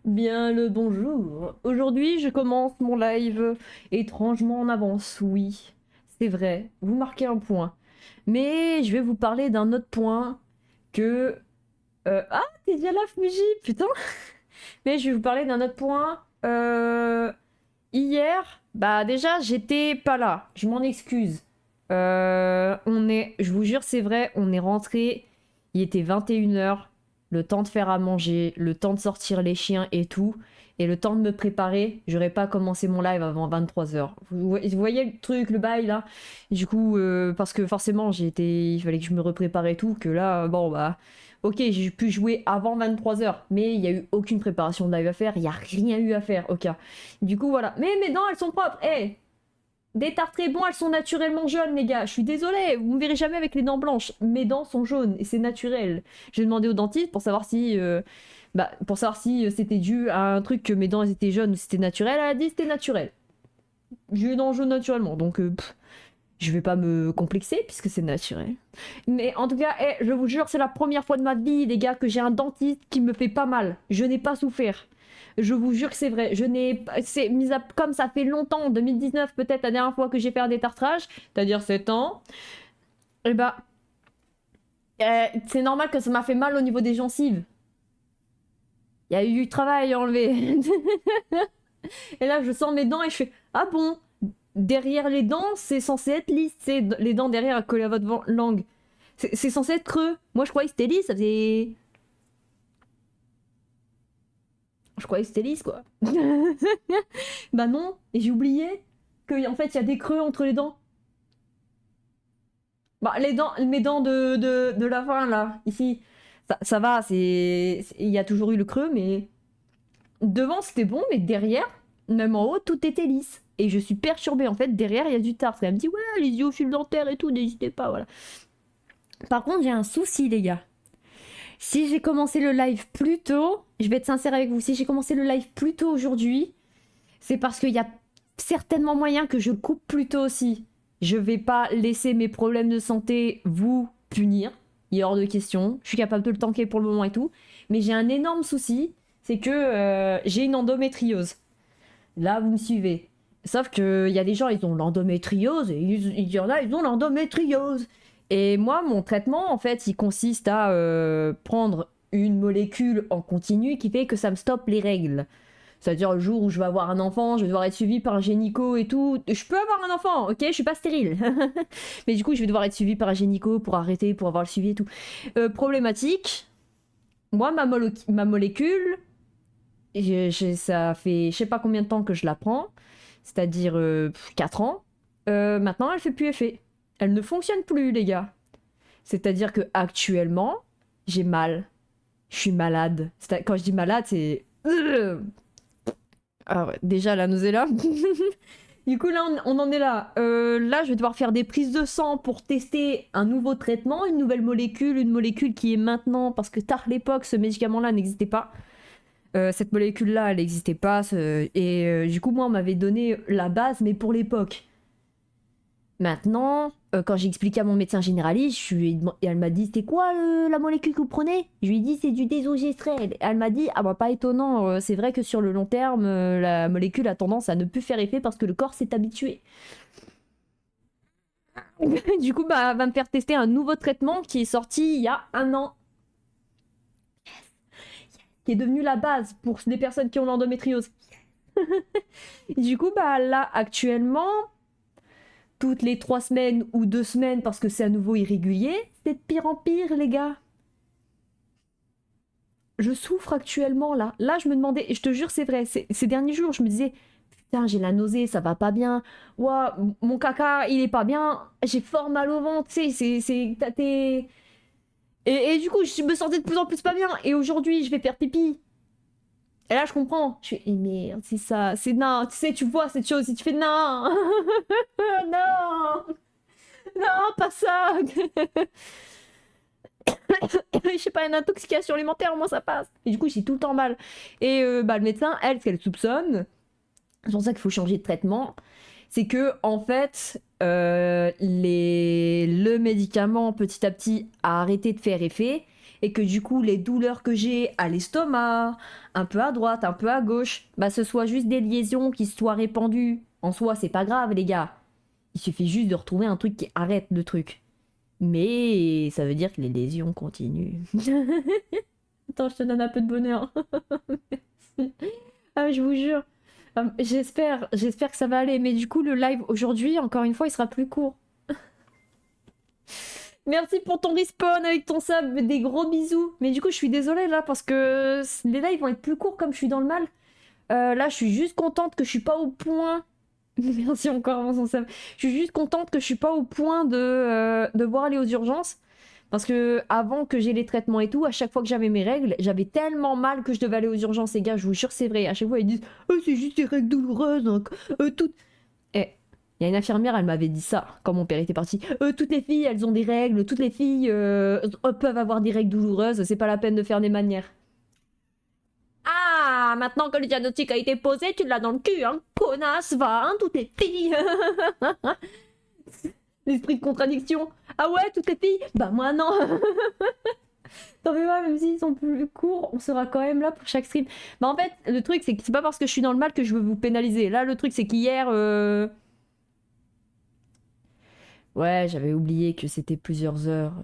Bien le bonjour. Aujourd'hui, je commence mon live étrangement en avance, oui. C'est vrai, vous marquez un point. Mais je vais vous parler d'un autre point que... Ah, t'es déjà là, Fuji, putain. Mais je vais vous parler d'un autre point. Hier, bah déjà, j'étais pas là. Je m'en excuse. Je vous jure, c'est vrai, on est rentré. Il était 21h. Le temps de faire à manger, le temps de sortir les chiens et tout. Et le temps de me préparer, j'aurais pas commencé mon live avant 23h. Vous voyez le truc, le bail là. Du coup, parce que forcément, il fallait que je me reprépare et tout. Que là, bon bah. Ok, j'ai pu jouer avant 23h, mais il y a eu aucune préparation de live à faire. Il y a rien eu à faire, ok. Du coup, voilà. Mais mes dents, elles sont propres. Eh, des tartes très bons, elles sont naturellement jaunes, les gars. Je suis désolée, vous me verrez jamais avec les dents blanches. Mes dents sont jaunes et c'est naturel. J'ai demandé au dentiste pour savoir si, c'était dû à un truc que mes dents étaient jaunes ou si c'était naturel. Elle a dit c'était naturel. J'ai les dents jaunes naturellement, donc je vais pas me complexer puisque c'est naturel. Mais en tout cas, je vous jure, c'est la première fois de ma vie, les gars, que j'ai un dentiste qui me fait pas mal. Je n'ai pas souffert. Je vous jure que c'est vrai. Je n'ai pas. C'est mis à. Comme ça fait longtemps, 2019 peut-être la dernière fois que j'ai fait un détartrage, c'est-à-dire 7 ans, et bah. C'est normal que ça m'a fait mal au niveau des gencives. Il y a eu du travail à enlever. Et là, je sens mes dents et je fais ah bon, derrière les dents, c'est censé être lisse. C'est les dents derrière à coller à votre langue. C'est censé être creux. Moi, je croyais que c'était lisse, ça faisait. Je croyais que c'était lisse, quoi. Bah non, et j'ai oublié qu'en fait, il y a des creux entre les dents. Bah, mes dents de la fin, là, ici, ça va, il y a toujours eu le creux, mais devant, c'était bon, mais derrière, même en haut, tout était lisse. Et je suis perturbée, en fait, derrière, il y a du tartre. Elle me dit, ouais, les yeux au fil dentaire et tout, n'hésitez pas, voilà. Par contre, j'ai un souci, les gars. Si j'ai commencé le live plus tôt, je vais être sincère avec vous, si j'ai commencé le live plus tôt aujourd'hui, c'est parce qu'il y a certainement moyen que je le coupe plus tôt aussi. Je vais pas laisser mes problèmes de santé vous punir. Il est hors de question. Je suis capable de le tanker pour le moment et tout. Mais j'ai un énorme souci, c'est que j'ai une endométriose. Là, vous me suivez. Sauf qu'il y a des gens, ils ont l'endométriose, et il y en a, ils ont l'endométriose. Et moi, mon traitement, en fait, il consiste à prendre une molécule en continu qui fait que ça me stoppe les règles. C'est-à-dire le jour où je vais avoir un enfant, je vais devoir être suivie par un gynéco et tout. Je peux avoir un enfant, ok, je suis pas stérile. Mais du coup, je vais devoir être suivie par un gynéco pour arrêter, pour avoir le suivi et tout. Problématique, moi, ma molécule, ça fait je sais pas combien de temps que je la prends, c'est-à-dire 4 ans. Maintenant, elle fait plus effet. Elle ne fonctionne plus, les gars. C'est-à-dire que actuellement, j'ai mal. Je suis malade. Quand je dis malade, c'est... Ah ouais, déjà la nausée là. Du coup, là, on en est là. Là, je vais devoir faire des prises de sang pour tester un nouveau traitement, une nouvelle molécule, une molécule qui est maintenant, parce que tard l'époque, ce médicament-là n'existait pas. Cette molécule-là, elle n'existait pas. Et du coup, moi, on m'avait donné la base, mais pour l'époque. Maintenant, quand j'ai expliqué à mon médecin généraliste, elle m'a dit c'était quoi la molécule que vous prenez. Je lui ai dit c'est du désogestrel. Elle m'a dit ah bah pas étonnant, c'est vrai que sur le long terme, la molécule a tendance à ne plus faire effet parce que le corps s'est habitué. Du coup, bah, elle va me faire tester un nouveau traitement qui est sorti il y a un an, qui est devenu la base pour les personnes qui ont l'endométriose. Du coup, bah là actuellement, toutes les 3 semaines ou 2 semaines parce que c'est à nouveau irrégulier, c'est de pire en pire, les gars. Je souffre actuellement là. Là, je me demandais, et je te jure, c'est vrai, ces derniers jours, je me disais, putain, j'ai la nausée, ça va pas bien. Ouah, mon caca, il est pas bien. J'ai fort mal au ventre, tu sais, t'as et du coup, je me sentais de plus en plus pas bien. Et aujourd'hui, je vais faire pipi. Et là, je comprends. Je fais, eh merde, c'est ça, c'est non. Tu sais, tu vois cette chose et tu fais non. Non, non, pas ça. Je sais pas, une intoxication alimentaire, au moins ça passe. Et du coup, j'ai tout le temps mal. Et bah, le médecin, elle, ce qu'elle soupçonne, c'est pour ça qu'il faut changer de traitement, c'est que, en fait, le médicament, petit à petit, a arrêté de faire effet. et que du coup les douleurs que j'ai à l'estomac, un peu à droite, un peu à gauche, bah ce soit juste des liaisons qui se soient répandues. En soi, c'est pas grave les gars. Il suffit juste de retrouver un truc qui arrête le truc. Mais ça veut dire que les lésions continuent. Attends, je te donne un peu de bonheur. Ah, je vous jure. J'espère que ça va aller. Mais du coup, le live aujourd'hui, encore une fois, il sera plus court. Merci pour ton respawn avec ton sub, des gros bisous. Mais du coup, je suis désolée là parce que les lives vont être plus courts comme je suis dans le mal. Là, je suis juste contente que je suis pas au point. Merci encore avant son sub. Je suis juste contente que je suis pas au point de devoir aller aux urgences. Parce que avant que j'ai les traitements et tout, à chaque fois que j'avais mes règles, j'avais tellement mal que je devais aller aux urgences. Les gars, je vous jure, c'est vrai. À chaque fois, ils disent oh, c'est juste des règles douloureuses. Hein, tout... Et il y a une infirmière, elle m'avait dit ça quand mon père était parti. Toutes les filles, elles ont des règles. Toutes les filles peuvent avoir des règles douloureuses. C'est pas la peine de faire des manières. Ah, maintenant que le diagnostic a été posé, tu l'as dans le cul, hein. Connasse, va, hein, toutes les filles. L'esprit de contradiction. Ah ouais, toutes les filles? Bah moi non. T'en fais pas, même s'ils sont plus courts, on sera quand même là pour chaque stream. Bah en fait, le truc c'est que c'est pas parce que je suis dans le mal que je veux vous pénaliser. Là, le truc c'est qu'hier... Ouais, j'avais oublié que c'était plusieurs heures.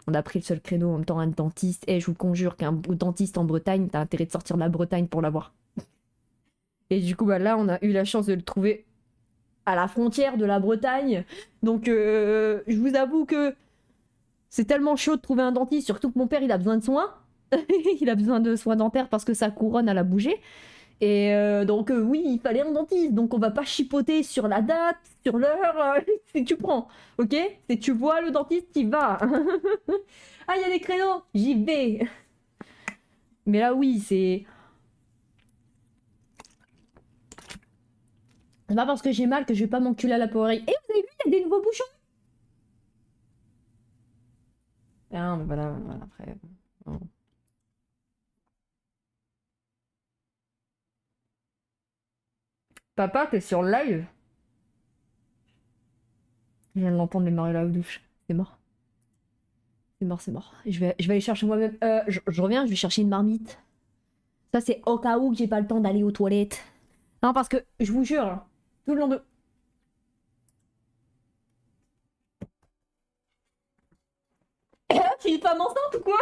On a pris le seul créneau en même temps un dentiste. Et je vous conjure qu'un dentiste en Bretagne, t'as intérêt de sortir de la Bretagne pour l'avoir. Et du coup, bah là, on a eu la chance de le trouver à la frontière de la Bretagne. Donc, je vous avoue que c'est tellement chaud de trouver un dentiste, surtout que mon père, il a besoin de soins. Il a besoin de soins dentaires parce que sa couronne, elle a bougé. Et donc, oui, il fallait un dentiste. Donc, on va pas chipoter sur la date, sur l'heure. Si tu prends, ok? Si tu vois le dentiste, t'y vas. Ah, il y a des créneaux, j'y vais. Mais là, oui, c'est... C'est pas parce que j'ai mal que je vais pas m'enculer à la poireille. Et vous avez vu, il y a des nouveaux bouchons. Ah, mais voilà, voilà, après... bon. Papa, t'es sur live? Je viens de l'entendre démarrer la douche. C'est mort. C'est mort, c'est mort. Je vais aller chercher moi-même. Je reviens, je vais chercher une marmite. Ça, c'est au cas où que j'ai pas le temps d'aller aux toilettes. Non, parce que je vous jure, hein, tout le long de. Tu es une femme enceinte ou quoi?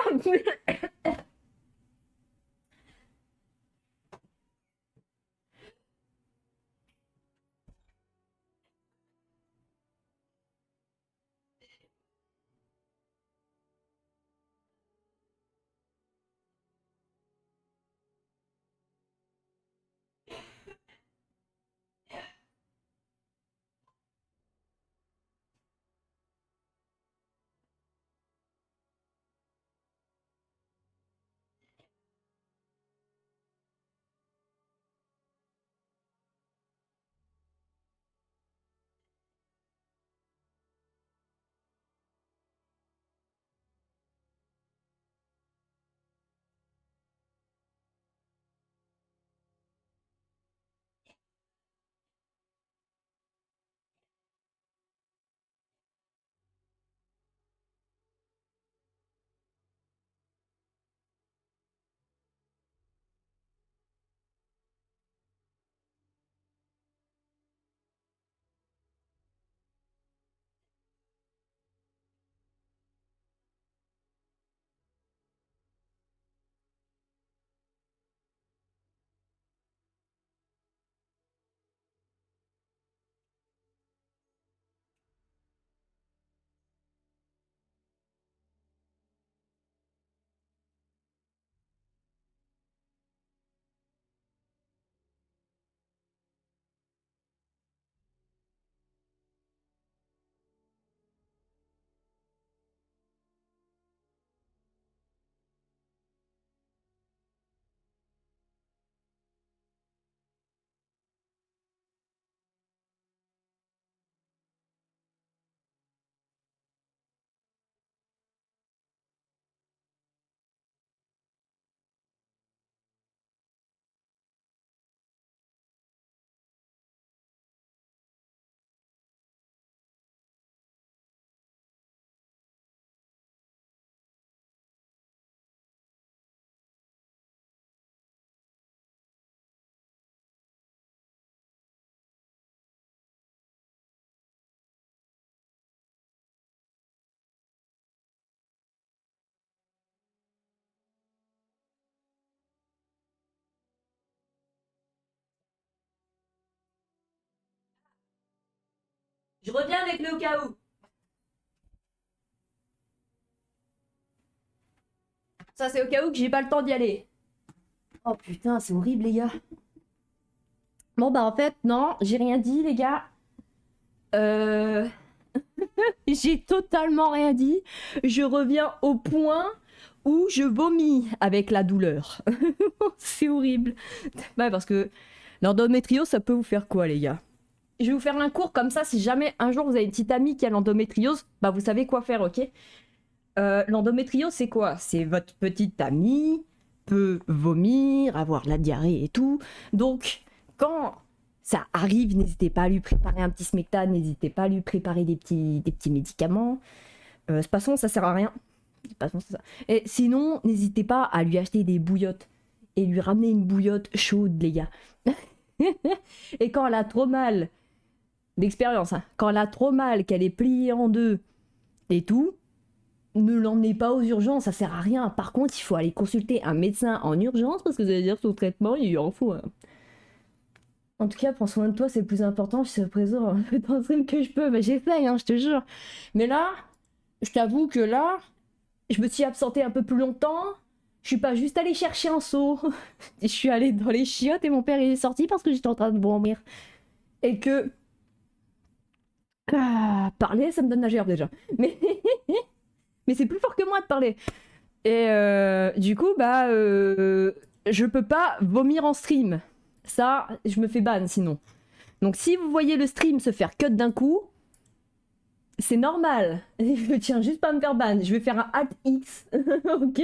Je reviens avec le au cas où. Ça, c'est au cas où que j'ai pas le temps d'y aller. Oh putain, c'est horrible, les gars. Bon, bah en fait, non, j'ai rien dit, les gars. Euh... J'ai totalement rien dit. Je reviens au point où je vomis avec la douleur. C'est horrible. Bah, parce que l'endométriose, ça peut vous faire quoi, les gars? Je vais vous faire un cours comme ça. Si jamais un jour vous avez une petite amie qui a l'endométriose, bah vous savez quoi faire, ok? L'endométriose, c'est quoi? C'est votre petite amie peut vomir, avoir la diarrhée et tout. Donc, quand ça arrive, n'hésitez pas à lui préparer un petit smecta, n'hésitez pas à lui préparer des petits médicaments. De toute façon, ça sert à rien. De toute façon, c'est ça. Et sinon, n'hésitez pas à lui acheter des bouillottes et lui ramener une bouillotte chaude, les gars. Et quand elle a trop mal, d'expérience, hein, quand elle a trop mal, qu'elle est pliée en deux et tout, ne l'emmenez pas aux urgences, ça sert à rien. Par contre, il faut aller consulter un médecin en urgence parce que ça veut dire que son traitement, il en faut. Hein. En tout cas, prends soin de toi, c'est le plus important. Je suis présent dans le stream que je peux. Mais j'essaye, hein, je te jure. Mais là, je t'avoue que là, je me suis absentée un peu plus longtemps. Je suis pas juste allée chercher un seau. Je suis allée dans les chiottes et mon père il est sorti parce que j'étais en train de vomir. Et que... parler, ça me donne la gerbe déjà. Mais... Mais c'est plus fort que moi de parler. Et du coup, bah, je peux pas vomir en stream. Ça, je me fais ban sinon. Donc si vous voyez le stream se faire cut d'un coup, c'est normal. Je tiens juste pas à me faire ban. Je vais faire un Alt X, ok?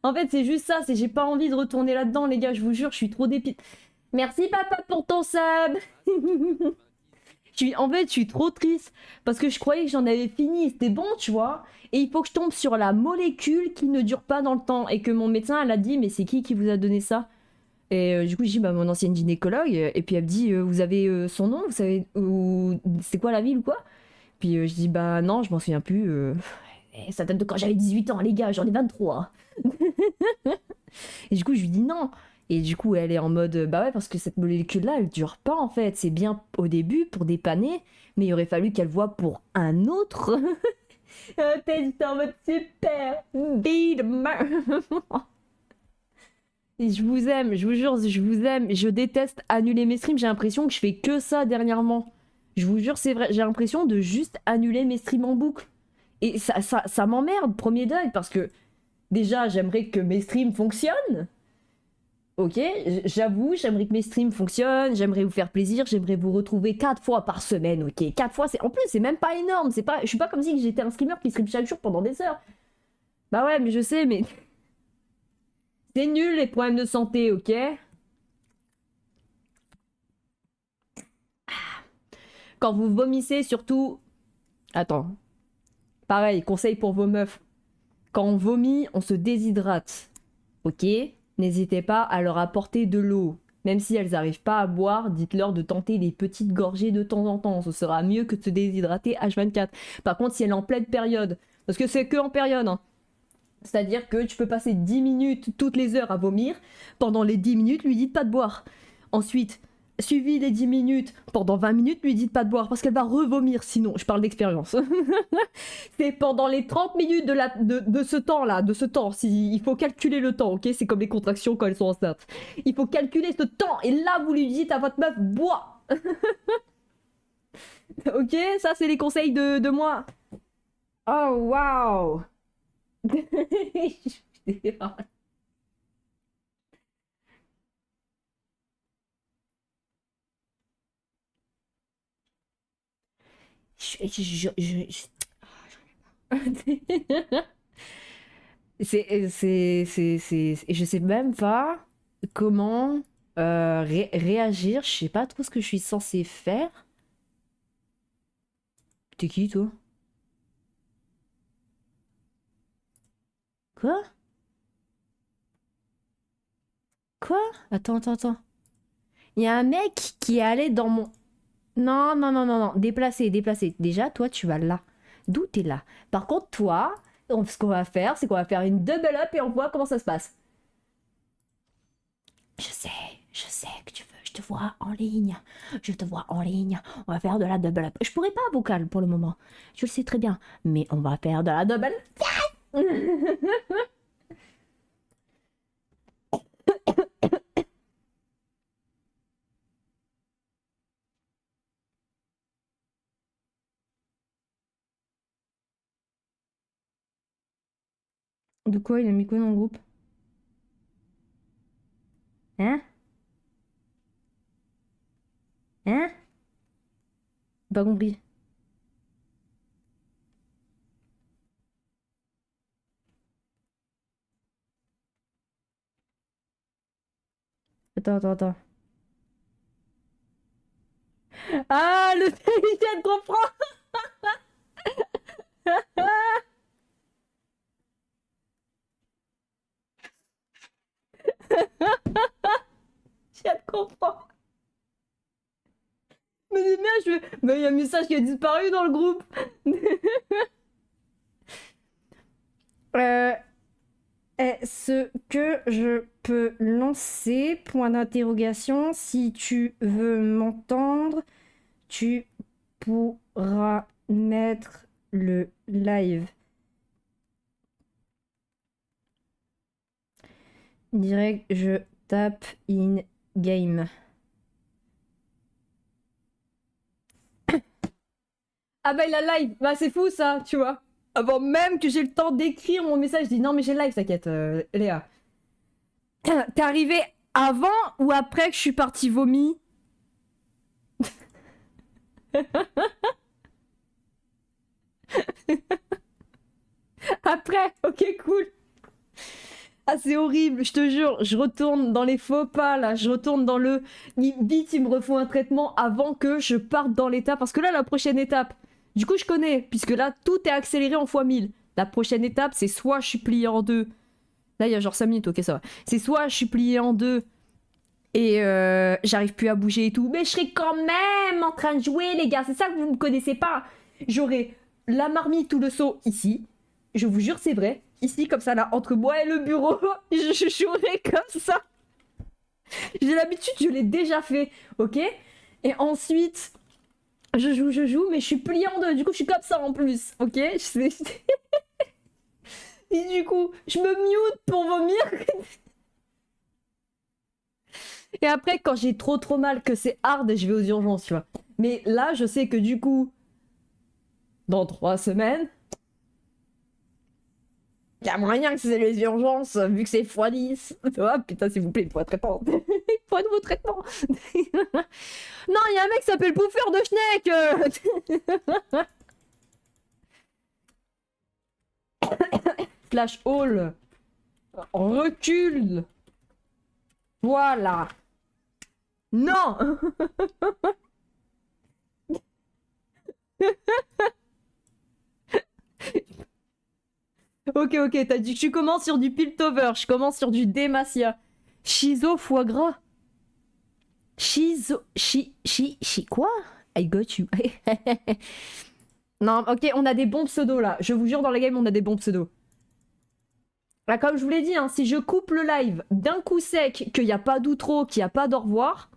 En fait, c'est juste ça. C'est j'ai pas envie de retourner là-dedans, les gars. Je vous jure, je suis trop dépite. Merci papa pour ton sub. En fait, je suis trop triste parce que je croyais que j'en avais fini. C'était bon, tu vois. Et il faut que je tombe sur la molécule qui ne dure pas dans le temps. Et que mon médecin, elle a dit, mais c'est qui vous a donné ça? Et du coup, je dis, bah, mon ancienne gynécologue. Et puis elle me dit, vous avez son nom? Vous savez, c'est quoi la ville ou quoi? Puis je dis, bah non, je m'en souviens plus. Ça date de quand j'avais 18 ans, les gars, j'en ai 23. Et du coup, je lui dis non. Et du coup, elle est en mode, bah ouais, parce que cette molécule-là, elle dure pas en fait. C'est bien au début pour dépanner, mais il aurait fallu qu'elle voie pour un autre. T'es en mode super. Et je vous aime, je vous jure, je vous aime. Je déteste annuler mes streams. J'ai l'impression que je fais que ça dernièrement. Je vous jure, c'est vrai. J'ai l'impression de juste annuler mes streams en boucle. Et ça m'emmerde, premier deuil, parce que déjà, j'aimerais que mes streams fonctionnent. Ok, j'avoue, j'aimerais que mes streams fonctionnent, j'aimerais vous faire plaisir, j'aimerais vous retrouver 4 fois par semaine, ok? 4 fois, en plus, c'est même pas énorme, je suis pas comme si j'étais un streamer qui stream chaque jour pendant des heures. Bah ouais, mais je sais, mais... C'est nul les problèmes de santé, ok? Quand vous vomissez, surtout... Attends. Pareil, conseil pour vos meufs. Quand on vomit, on se déshydrate, ok? N'hésitez pas à leur apporter de l'eau. Même si elles n'arrivent pas à boire, dites-leur de tenter des petites gorgées de temps en temps. Ce sera mieux que de se déshydrater H24. Par contre, si elle est en pleine période, parce que c'est que en période, hein. C'est-à-dire que tu peux passer 10 minutes toutes les heures à vomir. Pendant les 10 minutes, lui dites pas de boire. Ensuite, suivi les 10 minutes, pendant 20 minutes, lui dites pas de boire parce qu'elle va revomir sinon. Je parle d'expérience. C'est pendant les 30 minutes de ce temps-là, il faut calculer le temps, ok? C'est comme les contractions quand elles sont enceintes. Il faut calculer ce temps et là, vous lui dites à votre meuf, bois. Ok? Ça, c'est les conseils de moi. Oh, waouh. Je sais même pas comment réagir. Je sais pas trop ce que je suis censée faire. T'es qui, toi? Quoi? Quoi? Attends. Il y a un mec qui est allé dans mon... Non. Déplacé. Déjà, toi, tu vas là. D'où t'es là? Par contre, toi, ce qu'on va faire, c'est qu'on va faire une double up et on voit comment ça se passe. Je sais mec, tu veux, je te vois en ligne. Je te vois en ligne. On va faire de la double up. Je pourrais pas vocal pour le moment. Je le sais très bien. Mais on va faire de la double. De quoi il a mis quoi dans le groupe? Hein? Hein? Pas compris. Attends. Ah, le chat comprend. Chat comprend. Mais c'est bien, mais il y a un message qui a disparu dans le groupe. Est-ce que je peux lancer? Point d'interrogation. Si tu veux m'entendre, tu pourras mettre le live. Direct, je tape in game. Ah bah il a live, bah c'est fou ça, tu vois. Avant même que j'ai le temps d'écrire mon message, je dis non mais j'ai le live, t'inquiète, Léa. T'es arrivé avant ou après que je suis partie vomi? Après, ok cool. Ah c'est horrible, je te jure, je retourne dans les faux pas là, je retourne dans le... Vite il me refaut un traitement avant que je parte dans l'étape, parce que là la prochaine étape, du coup je connais, puisque là tout est accéléré en x1000. La prochaine étape c'est soit je suis plié en deux, là il y a genre 5 minutes, ok ça va. C'est soit je suis plié en deux et j'arrive plus à bouger et tout, mais je serai quand même en train de jouer les gars, c'est ça que vous ne connaissez pas. J'aurai la marmite ou le seau ici, je vous jure c'est vrai. Ici, comme ça, là, entre moi et le bureau, je jouerai comme ça. J'ai l'habitude, je l'ai déjà fait, ok? Et ensuite, je joue, mais je suis pliée en deux. Du coup, je suis comme ça en plus, ok? Et du coup, je me mute pour vomir. Et après, quand j'ai trop mal, que c'est hard, je vais aux urgences, tu vois. Mais là, je sais que du coup, dans 3 semaines, il y a moyen que c'est les urgences, vu que c'est x10. Oh putain, s'il vous plaît, il faut un traitement. Il faut un nouveau traitement. Non, il y a un mec qui s'appelle Bouffeur de Schneck. Flash Hall. Recule. Voilà. Non. Ok, t'as dit que tu commences sur du Piltover, je commence sur du Demacia. Shizo foie gras. Shizo... Quoi? I got you. Non, ok, on a des bons pseudos là. Je vous jure, dans la game, on a des bons pseudos. Là, comme je vous l'ai dit, hein, si je coupe le live d'un coup sec, qu'il n'y a pas d'outro, qu'il n'y a pas d'au revoir,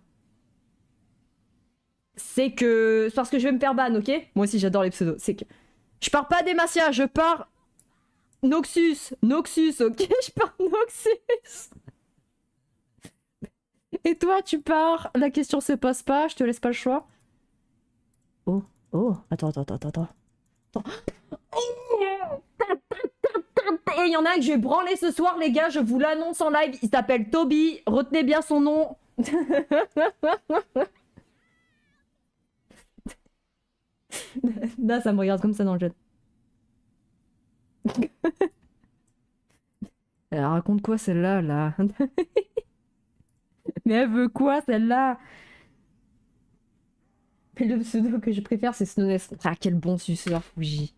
c'est que... C'est parce que je vais me faire ban, ok? Moi aussi, j'adore les pseudos. C'est que... Je pars pas Demacia, je pars... Noxus, ok? Je pars Noxus. Et toi, tu pars... La question se pose pas, je te laisse pas le choix. Oh, attends. Et il y en a un que je vais branler ce soir, les gars, je vous l'annonce en live. Il s'appelle Toby, retenez bien son nom. Là, ça me regarde comme ça dans le chat. Elle raconte quoi celle-là, là? Mais elle veut quoi celle-là? Mais le pseudo que je préfère, c'est Snownes. Ah, quel bon suceur, Fuji.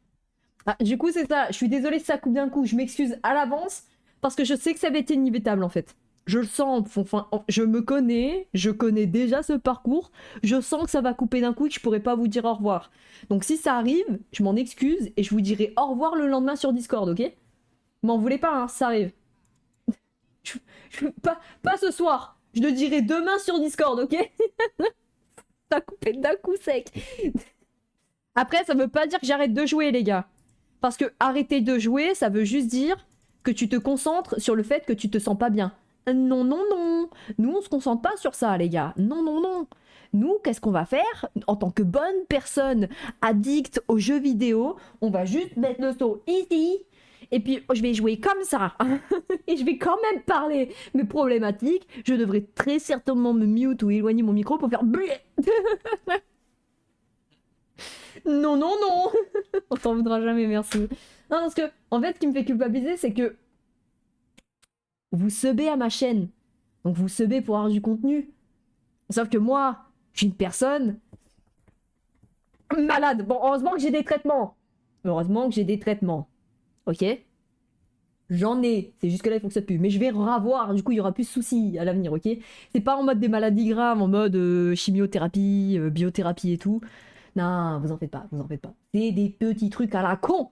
Ah, du coup, c'est ça. Je suis désolée si ça coupe d'un coup. Je m'excuse à l'avance parce que je sais que ça va être inévitable en fait. Je le sens. Enfin, je me connais. Je connais déjà ce parcours. Je sens que ça va couper d'un coup et que je pourrai pas vous dire au revoir. Donc si ça arrive, je m'en excuse et je vous dirai au revoir le lendemain sur Discord, ok? M'en voulez pas, hein, ça arrive. Pas ce soir. Je le dirai demain sur Discord, ok? T'as coupé d'un coup sec. Après, ça veut pas dire que j'arrête de jouer, les gars. Parce que arrêter de jouer, ça veut juste dire que tu te concentres sur le fait que tu te sens pas bien. Non, non, non. Nous, on se concentre pas sur ça, les gars. Non, non, non. Nous, qu'est-ce qu'on va faire? En tant que bonne personne addict aux jeux vidéo, on va juste mettre le son ici. Et puis, je vais jouer comme ça. Et je vais quand même parler mes problématiques. Je devrais très certainement me mute ou éloigner mon micro pour faire... Non, non, non. On t'en voudra jamais, merci. Non, parce que, en fait, ce qui me fait culpabiliser, c'est que vous subez à ma chaîne. Donc vous subez pour avoir du contenu. Sauf que moi, je suis une personne malade. Bon, heureusement que j'ai des traitements. Heureusement que j'ai des traitements. Ok? J'en ai. C'est juste que là, il faut que ça pue. Mais je vais revoir. Du coup, il y aura plus de soucis à l'avenir, ok? C'est pas en mode des maladies graves, en mode chimiothérapie, biothérapie et tout. Non, vous en faites pas, vous en faites pas. C'est des petits trucs à la con.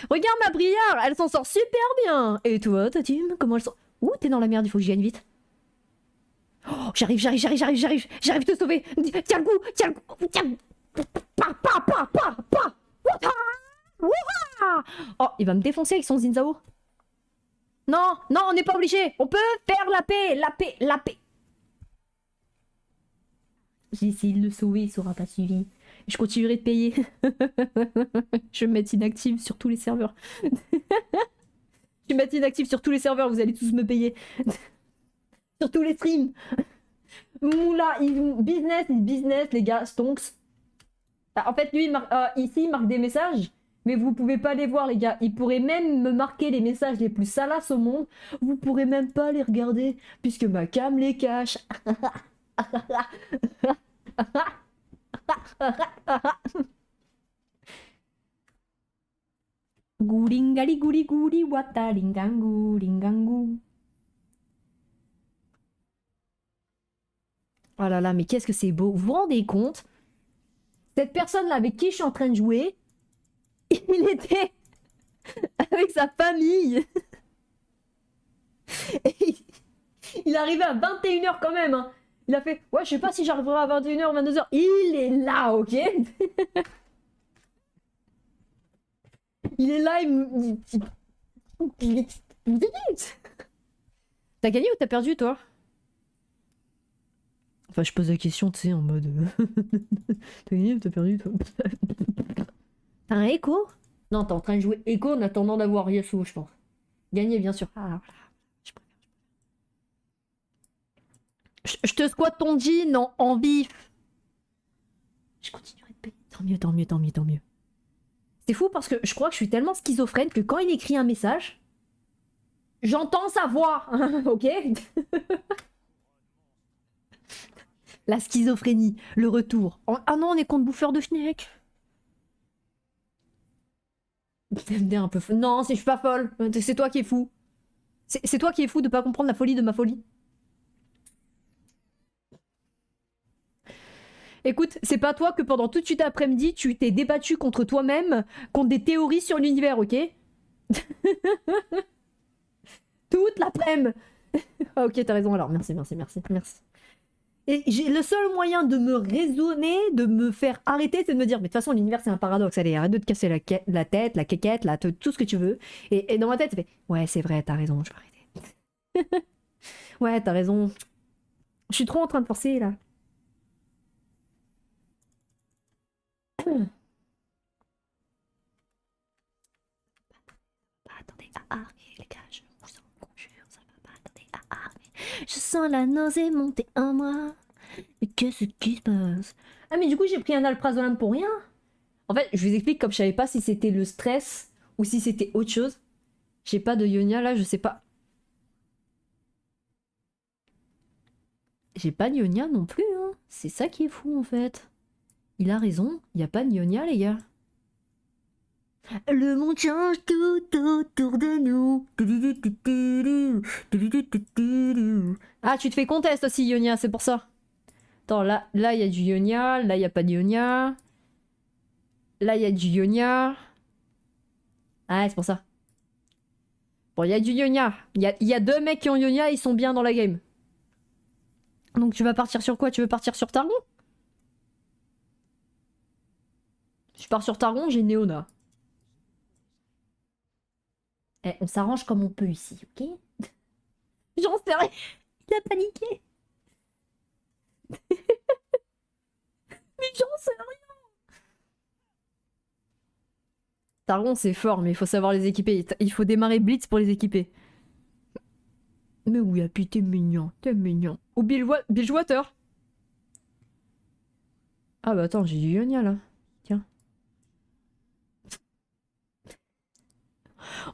Regarde ma Briard, elle s'en sort super bien. Et toi, Tatim, comment elle s'en... Ouh, t'es dans la merde, il faut que j'y gagne vite. Oh, j'arrive te sauver. Tiens le coup, tiens le coup, tiens. Pa, pa, pa, pa, pa. Wouha, wouha. Oh, il va me défoncer avec son Zinzao. Non, non, on n'est pas obligé. On peut faire la paix, la paix, la paix. J'ai essayé de le sauver, il sera pas suivi. Je continuerai de payer. Je vais me mettre inactive sur tous les serveurs. Je vais me mettre inactive sur tous les serveurs, vous allez tous me payer. Sur tous les streams. Moula, business is business, les gars, stonks. En fait, lui, ici, il marque des messages, mais vous pouvez pas les voir, les gars. Il pourrait même me marquer les messages les plus salaces au monde. Vous pourrez même pas les regarder, puisque ma cam les cache. Goulingali gouli gouli wata lingangu lingangu. Oh là là, mais qu'est-ce que c'est beau. Vous vous rendez compte? Cette personne-là avec qui je suis en train de jouer, il était avec sa famille. Et il est arrivé à 21h quand même. Hein. Il a fait, ouais, je sais pas si j'arriverai à 21h, 22h. Il est là, ok? Il est là, T'as gagné ou t'as perdu, toi? Enfin, je pose la question, tu sais, en mode... T'as gagné ou t'as perdu, toi? T'as un écho? Non, t'es en train de jouer écho en attendant d'avoir Yasuo, je pense. Gagné, bien sûr. Ah, voilà. Je te squatte ton jean en vif. Je continuerai de payer. Tant mieux, tant mieux, tant mieux, tant mieux. C'est fou parce que je crois que je suis tellement schizophrène que quand il écrit un message, j'entends sa voix. Ok? La schizophrénie, le retour. Ah non, on est contre bouffeur de schneck. T'es un peu fou. Non, je suis pas folle. C'est toi qui es fou. C'est toi qui es fou de pas comprendre la folie de ma folie. Écoute, c'est pas toi que pendant toute une après-midi, tu t'es débattu contre toi-même, contre des théories sur l'univers, ok? Toute l'après-midi. Ah, ok, t'as raison alors. Merci, merci, merci, merci. Et le seul moyen de me raisonner, de me faire arrêter, c'est de me dire, mais de toute façon, l'univers, c'est un paradoxe. Allez, arrête de te casser la tête, la quéquette, tout ce que tu veux. Et dans ma tête, ça fait, ouais, c'est vrai, t'as raison, je vais arrêter. Ouais, t'as raison. Je suis trop en train de forcer, là. Attendez à arriver, les gars, je vous en conjure, ça va pas attendez à arriver. Je sens la nausée monter en moi. Mais qu'est-ce qui se passe? Ah, mais du coup, j'ai pris un alprazolam pour rien. En fait, je vous explique, comme je savais pas si c'était le stress ou si c'était autre chose. J'ai pas de Ionia là, je sais pas. J'ai pas de Ionia non plus, hein. C'est ça qui est fou en fait. Il a raison, il y a pas de Ionia, les gars. Le monde change tout autour de nous. Ah, tu te fais contest aussi, Ionia, c'est pour ça. Attends, là, il y a du Ionia, là, il y a pas de Ionia. Là, il y a du Ionia. Ah, c'est pour ça. Bon, il y a du Ionia. Il y a deux mecs qui ont Ionia, ils sont bien dans la game. Donc tu vas partir sur quoi? Tu veux partir sur Targon? Je pars sur Targon, j'ai Néona. Eh, on s'arrange comme on peut ici, ok? J'en sais rien. Il a paniqué. Mais j'en sais rien. Targon, c'est fort, mais il faut savoir les équiper. Il faut démarrer Blitz pour les équiper. Mais oui, Happy, t'es mignon. T'es mignon. Ou Bilgewater. Ah bah attends, j'ai du Ionia là. Tiens.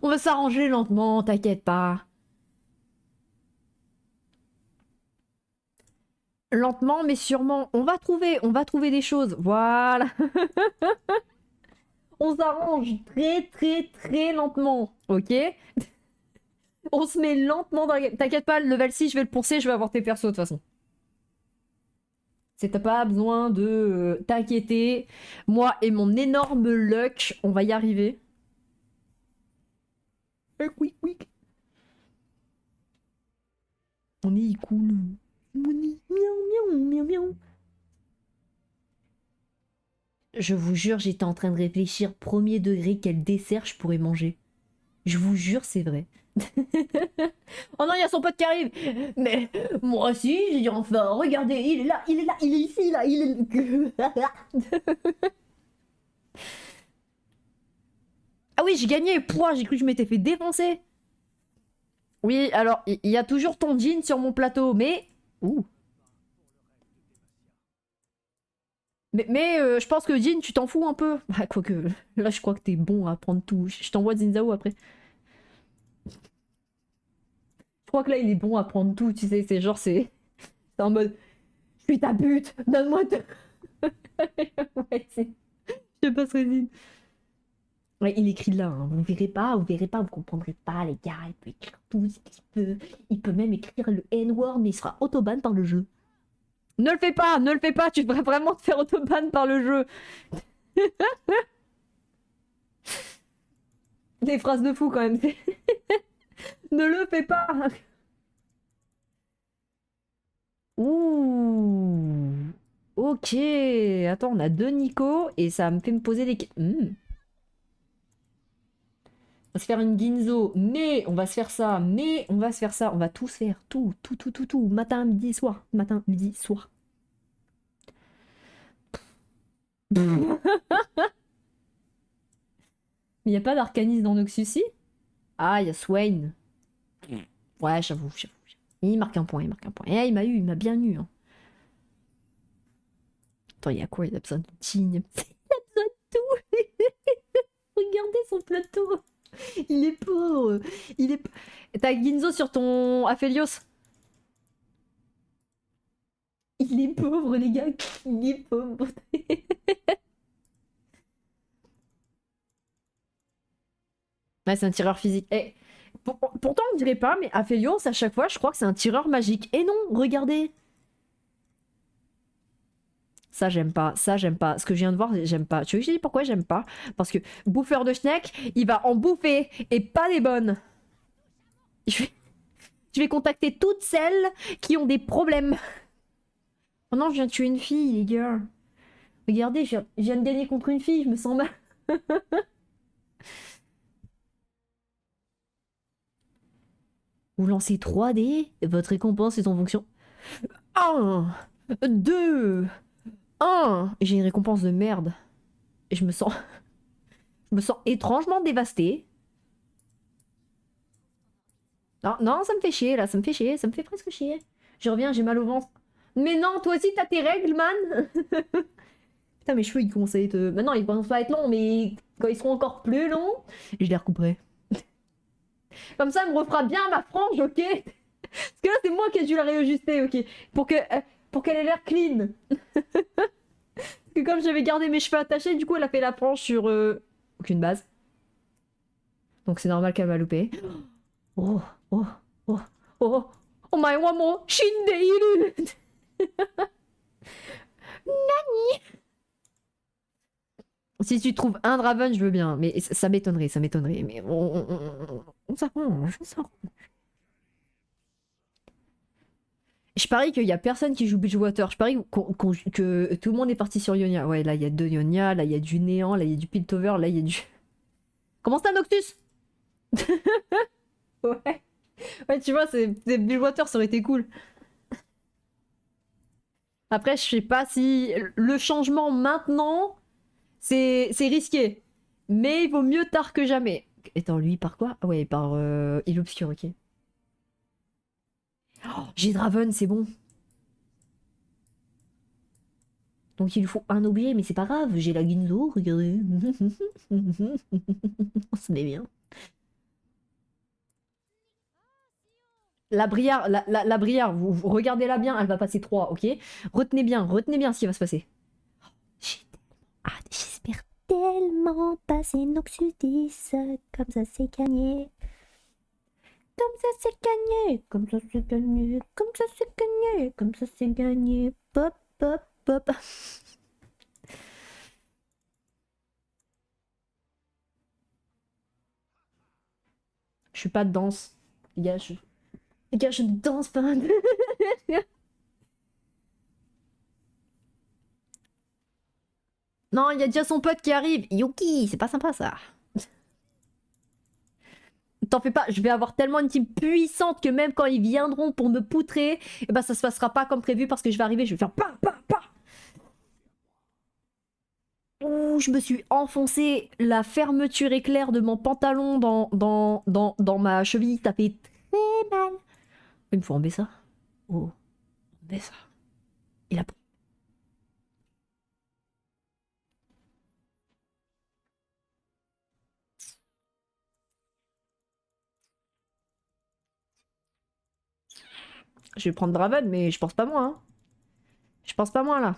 On va s'arranger lentement, t'inquiète pas. Lentement mais sûrement. On va trouver des choses. Voilà. On s'arrange très très très lentement. Ok? On se met lentement dans la game. T'inquiète pas, le level 6, je vais le pousser, je vais avoir tes persos de toute façon. T'as pas besoin de t'inquiéter. Moi et mon énorme luck, on va y arriver. Quick, quick. On est cool. On est miaou, miaou, miaou, miaou. Je vous jure, j'étais en train de réfléchir premier degré quel dessert je pourrais manger. Je vous jure, c'est vrai. Oh non, il y a son pote qui arrive. Mais moi aussi, j'ai dit enfin, regardez, il est là, il est là, il est ici, là, il est... Ah oui, j'ai gagné. Pouah, j'ai cru que je m'étais fait défoncer. Oui, alors, il y a toujours ton jean sur mon plateau, mais... Ouh. Mais je pense que Jean, tu t'en fous un peu. Bah, quoique, là, je crois que t'es bon à prendre tout. Je t'envoie Zinzao après. Je crois que là, il est bon à prendre tout, tu sais. C'est genre, c'est en mode... Je suis ta pute, donne-moi tout. Ouais, je passerai Zine. Ouais, il écrit là, hein. Vous verrez pas, vous comprendrez pas, les gars. Il peut écrire tout ce qu'il peut. Il peut même écrire le N-word, mais il sera autoban par le jeu. Ne le fais pas, ne le fais pas, tu devrais vraiment te faire autoban par le jeu. Des phrases de fou quand même. Ne le fais pas. Ouh. Ok. Attends, on a deux Nico et ça me fait me poser des questions. On va se faire une Ginzo, mais on va se faire ça, mais on va se faire ça. On va tout se faire. Tout, tout, tout, tout, tout. Matin, midi, soir. Matin, midi, soir. Mais il n'y a pas d'Arcanis dans Noxus. Ah, il y a Swain. Ouais, j'avoue, j'avoue. Il marque un point, il marque un point. Eh, il m'a eu, il m'a bien eu. Hein. Attends, il y a quoi? Il a besoin de Jean. Il a besoin de tout. Regardez son plateau. Il est pauvre. Il est... T'as Ginzo sur ton Aphelios. Il est pauvre, les gars. Il est pauvre. Ouais, c'est un tireur physique. Et pourtant, on dirait pas, mais Aphelios, à chaque fois, je crois que c'est un tireur magique. Et non, regardez. Ça, j'aime pas. Ça, j'aime pas. Ce que je viens de voir, j'aime pas. Tu veux que je dis pourquoi j'aime pas? Parce que bouffeur de schneck, il va en bouffer et pas des bonnes. Je vais contacter toutes celles qui ont des problèmes. Oh non, je viens de tuer une fille, les gars. Regardez, je viens de gagner contre une fille, je me sens mal. Vous lancez 3 dés, votre récompense est en fonction. 1, 2, 1. J'ai une récompense de merde. Et je me sens étrangement dévastée. Non, non, ça me fait chier là, ça me fait chier, ça me fait presque chier. Je reviens, j'ai mal au ventre. Mais non, toi aussi t'as tes règles, man. Putain, mes cheveux ils commencent à être... Maintenant ils commencent pas à être longs, mais quand ils seront encore plus longs, je les recouperai. Comme ça, elle me refera bien ma frange, ok? Parce que là, c'est moi qui ai dû la réajuster, ok? Pour qu'elle ait l'air clean. Parce que comme j'avais gardé mes cheveux attachés, du coup, elle a fait la frange sur aucune base. Donc c'est normal qu'elle m'a loupé. Oh, oh, oh, oh, oh my one more Shindeiru. Nani? Si tu trouves un Draven, je veux bien. Mais ça m'étonnerait, ça m'étonnerait. Mais on s'arrange, on s'arrange. Je parie qu'il y a personne qui joue Bridgewater. Je parie que tout le monde est parti sur Ionia. Ouais, là, il y a deux Ionia, là, il y a du Néant, là, il y a du Piltover, là, il y a du... Comment ça, Noctus? Ouais. Ouais, tu vois, Bridgewater, ça aurait été cool. Après, je sais pas si le changement maintenant, c'est risqué. Mais il vaut mieux tard que jamais. Attends, lui, par quoi? Ah ouais, par île obscure, ok. Oh, j'ai Draven, c'est bon. Donc il lui faut un objet, mais c'est pas grave, j'ai la Ginzo, regardez. On se met bien. La Briare, la Briare, vous regardez-la bien, elle va passer 3, ok? Retenez bien ce qui va se passer. J'espère tellement passer Noxus 10, comme ça c'est gagné. Comme ça c'est gagné, comme ça c'est gagné, comme ça c'est gagné, comme ça c'est gagné. Pop, pop, pop. Je suis pas de danse. Les gars, je ne danse pas. Non, il y a déjà son pote qui arrive. Yuki, c'est pas sympa ça. T'en fais pas, je vais avoir tellement une team puissante que même quand ils viendront pour me poutrer, et ben ça se passera pas comme prévu parce que je vais arriver, je vais faire pa pa pa. Ouh, je me suis enfoncé la fermeture éclair de mon pantalon dans ma cheville, ça fait très mal. Il me faut enlever ça. Oh, enlever ça. Il a... Je vais prendre Draven, mais je pense pas moi. Hein. Je pense pas moins là.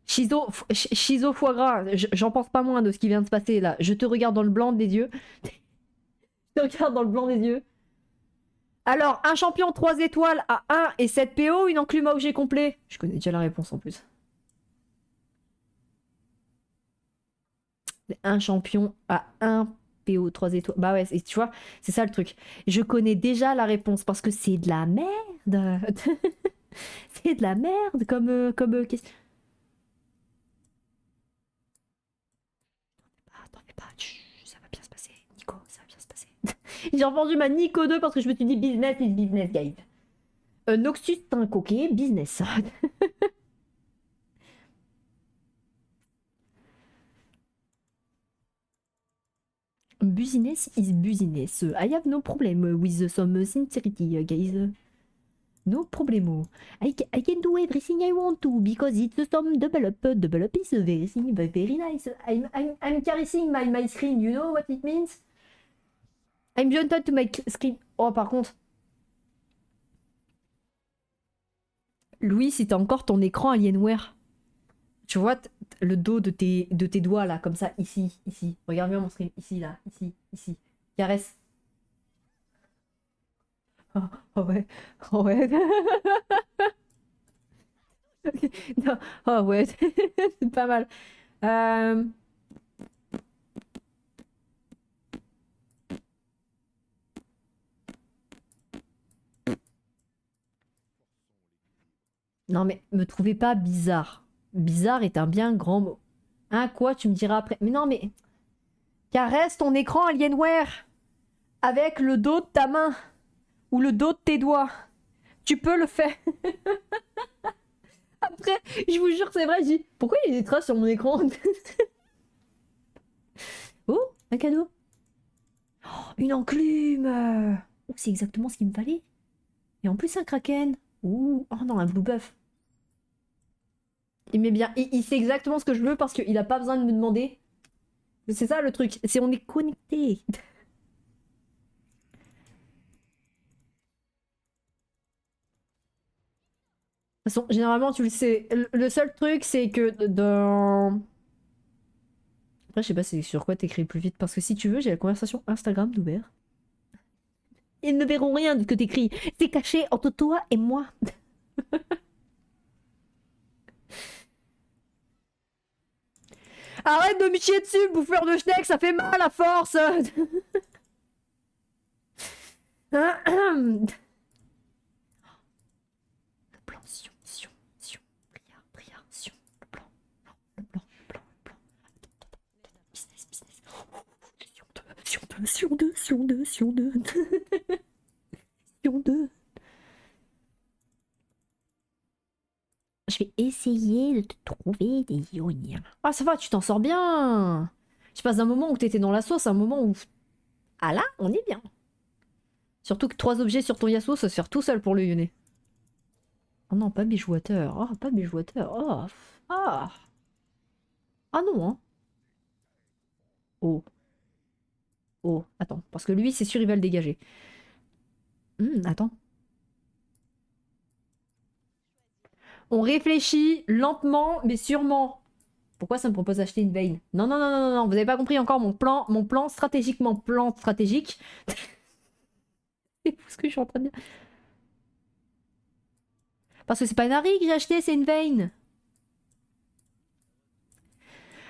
Chizo foie gras, j'en pense pas moins de ce qui vient de se passer là. Je te regarde dans le blanc des yeux. Je te regarde dans le blanc des yeux. Alors, un champion 3 étoiles à 1 et 7 PO, une enclume à objet complet. Je connais déjà la réponse en plus. Un champion à 1 PO 3 étoiles. Bah ouais, tu vois, c'est ça le truc. Je connais déjà la réponse parce que c'est de la merde. C'est de la merde comme question. T'en fais pas, ça va bien se passer. Nico, ça va bien se passer. J'ai entendu ma Nico 2 parce que je me suis dit business is business, guys. Noxus 5, ok, business. Business is business. I have no problem with some sincerity, guys. No problemo. I can do everything I want to because it's some double up. Double up is very nice. I'm caressing my screen. You know what it means? I'm gentle to my screen. Oh, par contre. Louis, si t'as encore ton écran Alienware. Tu vois le dos de tes doigts là, comme ça, ici, ici. Regarde bien mon screen. Ici, là, ici, ici. Caresse. Oh, oh ouais. Oh ouais. Non. Oh ouais. C'est pas mal. Non mais me trouvez pas bizarre. Bizarre est un bien grand mot. Hein, quoi, tu me diras après. Mais non mais... Caresse ton écran Alienware avec le dos de ta main ou le dos de tes doigts. Tu peux le faire. Après, je vous jure, c'est vrai, je dis pourquoi il y a des traces sur mon écran? Oh, un cadeau. Oh, une enclume. Oh, c'est exactement ce qu'il me fallait. Et en plus, un kraken. Ouh, oh non, un blue buff. Il met bien. Il sait exactement ce que je veux parce qu'il a pas besoin de me demander. C'est ça le truc. C'est on est connecté. De toute façon, généralement, tu le sais. Le seul truc, c'est que dans. Après, je sais pas c'est sur quoi t'écris le plus vite. Parce que si tu veux, j'ai la conversation Instagram d'ouvert. Ils ne verront rien de ce que t'écris. C'est caché entre toi et moi. Arrête de me chier dessus, bouffeur de schneck, ça fait mal à force. Le plan, sion, sion, sion, prière, prière, sion, le plan, le plan, le plan, le plan. Business, business. Sion 2, Sion 2, Sion 2, Sion 2. Sion 2. Je vais essayer de te trouver des ioniens. Ah, ça va, tu t'en sors bien. Je passe d'un moment où t'étais dans la sauce à un moment où... Ah là, on est bien. Surtout que 3 objets sur ton Yasuo, ça se fait tout seul pour le Yone. Oh non, pas Beachwater. Oh, pas Beachwater. Oh. Ah. Ah non, hein. Oh. Oh, attends. Parce que lui, c'est sûr, il va le dégager. Attends. On réfléchit lentement, mais sûrement. Pourquoi ça me propose d'acheter une veine? Non, non, non, non, non, vous avez pas compris encore mon plan stratégiquement plan stratégique. C'est fou ce que je suis en train de dire. Parce que c'est pas une Harry que j'ai acheté, c'est une veine.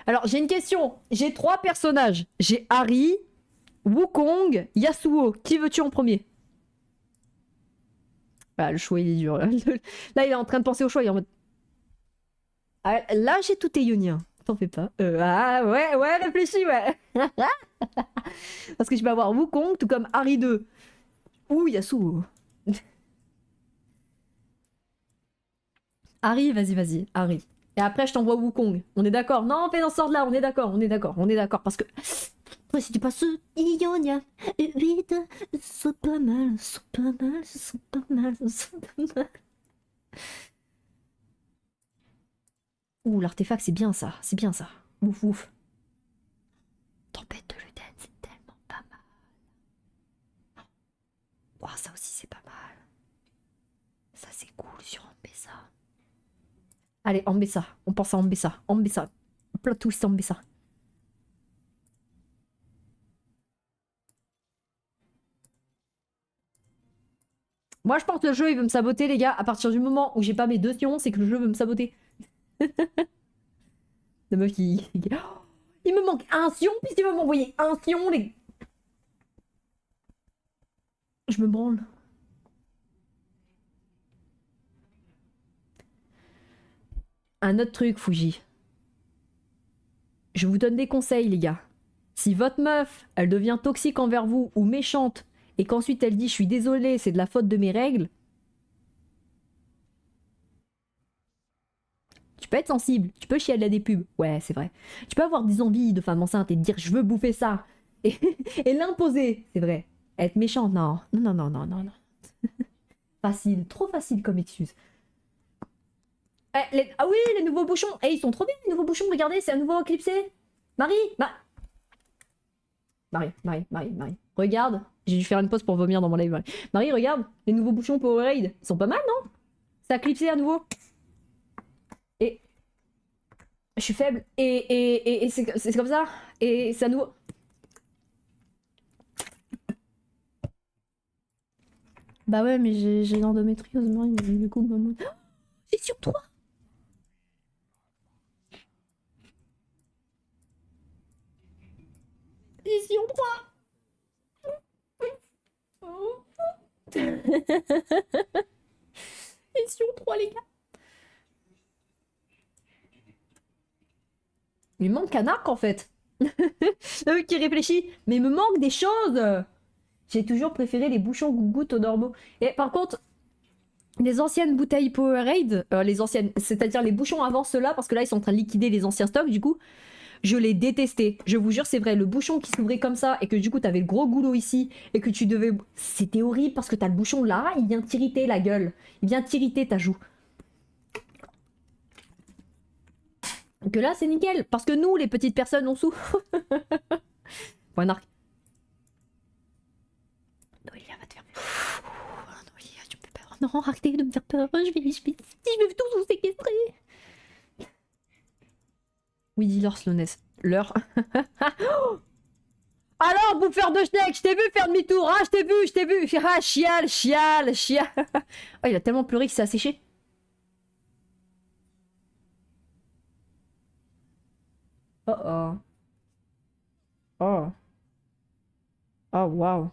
Alors, j'ai une question. J'ai 3 personnages. J'ai Harry, Wukong, Yasuo. Qui veux-tu en premier? Ah, le choix, il est dur. Là, il est en train de penser au choix. Il est en mode... Ah, là, j'ai tout Ionien. T'en fais pas. Ah, ouais, réfléchis, ouais. Parce que je vais avoir Wukong, tout comme Harry 2. Ou Yasuo. Harry, vas-y, Harry. Et après, je t'envoie Wukong. On est d'accord? Non, fais dans ce ordre-là, on est d'accord, on est d'accord. Parce que... Toi, si tu passes Ionia, 8, c'est pas mal, c'est pas mal, c'est pas mal, c'est pas mal. Ouh, l'artefact, c'est bien ça, c'est bien ça. Ouf, ouf. Tempête de Luden, c'est tellement pas mal. Ouah, ça aussi, c'est pas mal. Ça, c'est cool sur Ambessa. Allez, Ambessa, on pense à Ambessa. Ambessa. Plot twist Ambessa. Moi, je pense que le jeu, il veut me saboter, les gars. À partir du moment où j'ai pas mes 2 sions, c'est que le jeu veut me saboter. La meuf qui... Oh, il me manque un sion, puisqu'il va m'envoyer un sion, les... Je me branle. Un autre truc, Fuji. Je vous donne des conseils, les gars. Si votre meuf, elle devient toxique envers vous ou méchante, et qu'ensuite elle dit « je suis désolée, c'est de la faute de mes règles », tu peux être sensible, tu peux chialer à des pubs, ouais, c'est vrai. Tu peux avoir des envies de femme enceinte et te dire « je veux bouffer ça », et l'imposer, c'est vrai. Être méchante, non. Non. Facile, trop facile comme excuse. Ah oui, les nouveaux bouchons. Ils sont trop bien, les nouveaux bouchons. Regardez, c'est un nouveau clipsé. Marie. Regarde. J'ai dû faire une pause pour vomir dans mon live. Marie, regarde. Les nouveaux bouchons Powerade. Ils sont pas mal, non? Ça a clipsé à nouveau. Et... Je suis faible. Et c'est comme ça. Et c'est à nouveau... Bah ouais, mais j'ai l'endométriose. Moi, du coup, maman... Oh, c'est sur 3. Mission 3. Mission 3, les gars. Il me manque un arc, en fait. Qui réfléchit. Mais il me manque des choses. J'ai toujours préféré les bouchons gouttes aux normaux. Et par contre, les anciennes bouteilles Powerade, les anciennes, c'est-à-dire les bouchons avant ceux-là, parce que là, ils sont en train de liquider les anciens stocks, du coup... Je l'ai détesté. Je vous jure, c'est vrai. Le bouchon qui s'ouvrait comme ça et que du coup, t'avais le gros goulot ici et que tu devais... C'était horrible parce que t'as le bouchon là, il vient t'irriter la gueule. Il vient t'irriter ta joue. Que là, c'est nickel. Parce que nous, les petites personnes, on souffre. Point arc. Noélia va te faire... Noélia, tu me fais peur. Non, arrêtez de me faire peur. Je vais tous vous séquestrer. Oui, dis-leur, Slowness. Leur. Alors, bouffeur de schneck, je t'ai vu faire demi-tour, ah, je t'ai vu. Ah, chial. Oh, il a tellement pleuré qu'il s'est asséché. Oh oh. Oh. Oh waouh.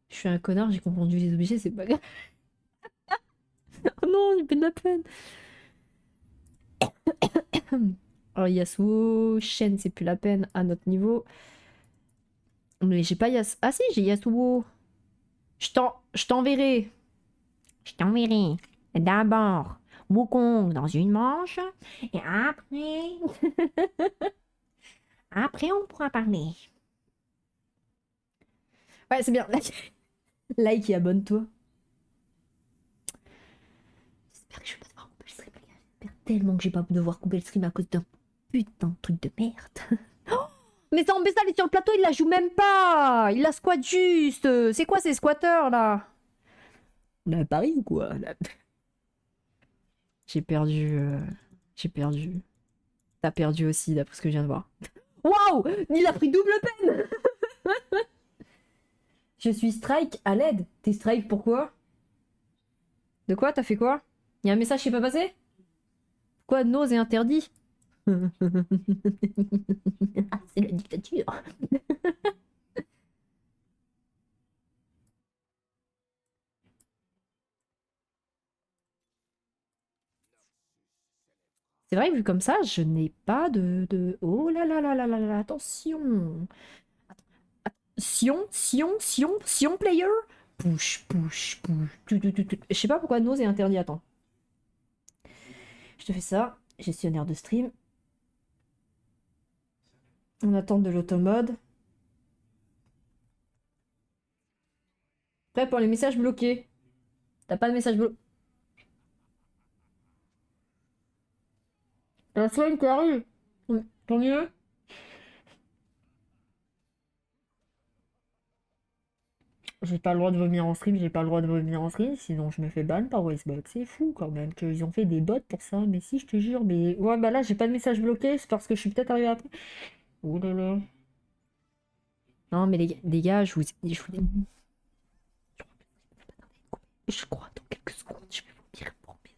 Je suis un connard, j'ai confondu les objets, c'est pas grave. Oh non, il fait de la peine. Alors Yasuo, Shen, c'est plus la peine à notre niveau. Mais j'ai pas Yasuo. Ah si, j'ai Yasuo. Je t'enverrai. Je t'enverrai. D'abord, Wukong dans une manche. Et après. Après, on pourra parler. Ouais, c'est bien. Like et abonne-toi. J'espère que je vais pas devoir couper le stream, les gars. J'espère tellement que je vais pas devoir couper le stream à cause d'un putain de truc de merde. Mais ça embête, il est sur le plateau, il la joue même pas. Il la squatte juste. C'est quoi ces squatteurs là? On a Paris ou quoi là? J'ai perdu. J'ai perdu. T'as perdu aussi, d'après ce que je viens de voir. Waouh! Il a pris double peine! Je suis strike à l'aide. T'es strike pourquoi? De quoi? T'as fait quoi? Il y a un message qui est pas passé? Quoi? Nose est interdit? Ah, c'est la dictature. C'est vrai, vu comme ça, je n'ai pas de... Oh là là là là là là, attention. Sion player. Push, push, push. Je sais pas pourquoi Nose est interdit, attends. Je te fais ça, gestionnaire de stream. On attend de l'automode. Prêt pour les messages bloqués. T'as pas de message bloqué. La semaine qui arrive. Tant mieux. J'ai pas le droit de vomir en stream, j'ai pas le droit de vomir en stream, sinon je me fais ban par Westbot. C'est fou quand même qu'ils ont fait des bots pour ça, mais si, je te jure, mais... Ouais, bah là, j'ai pas de message bloqué, c'est parce que je suis peut-être arrivé après. Oh là là. Non, mais les gars, je crois, dans quelques secondes, je vais vomir pour mes...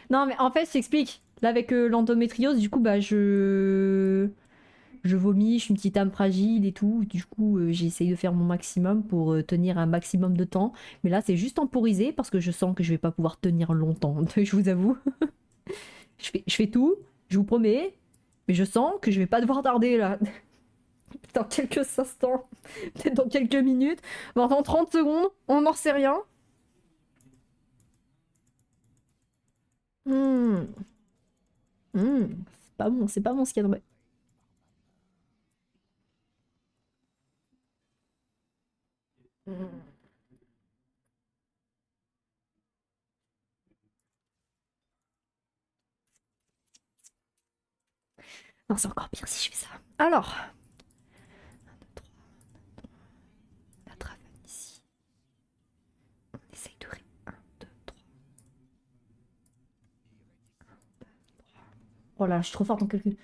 Non, mais en fait, je t'explique. Là, avec l'endométriose, du coup, bah, je vomis, je suis une petite âme fragile et tout. Du coup, j'essaye de faire mon maximum pour tenir un maximum de temps. Mais là, c'est juste temporisé parce que je sens que je vais pas pouvoir tenir longtemps. Je vous avoue. Je fais tout, je vous promets. Mais je sens que je vais pas devoir tarder là. Dans quelques instants, peut-être dans quelques minutes, voire dans 30 secondes, on n'en sait rien. Hmm. Hmm. C'est pas bon ce qu'il y a dans ma... Hmm. Non, c'est encore pire si je fais ça. Alors, la travaille ici. On essaye de... 1, 2, 3. Oh là, je suis trop forte en calcul.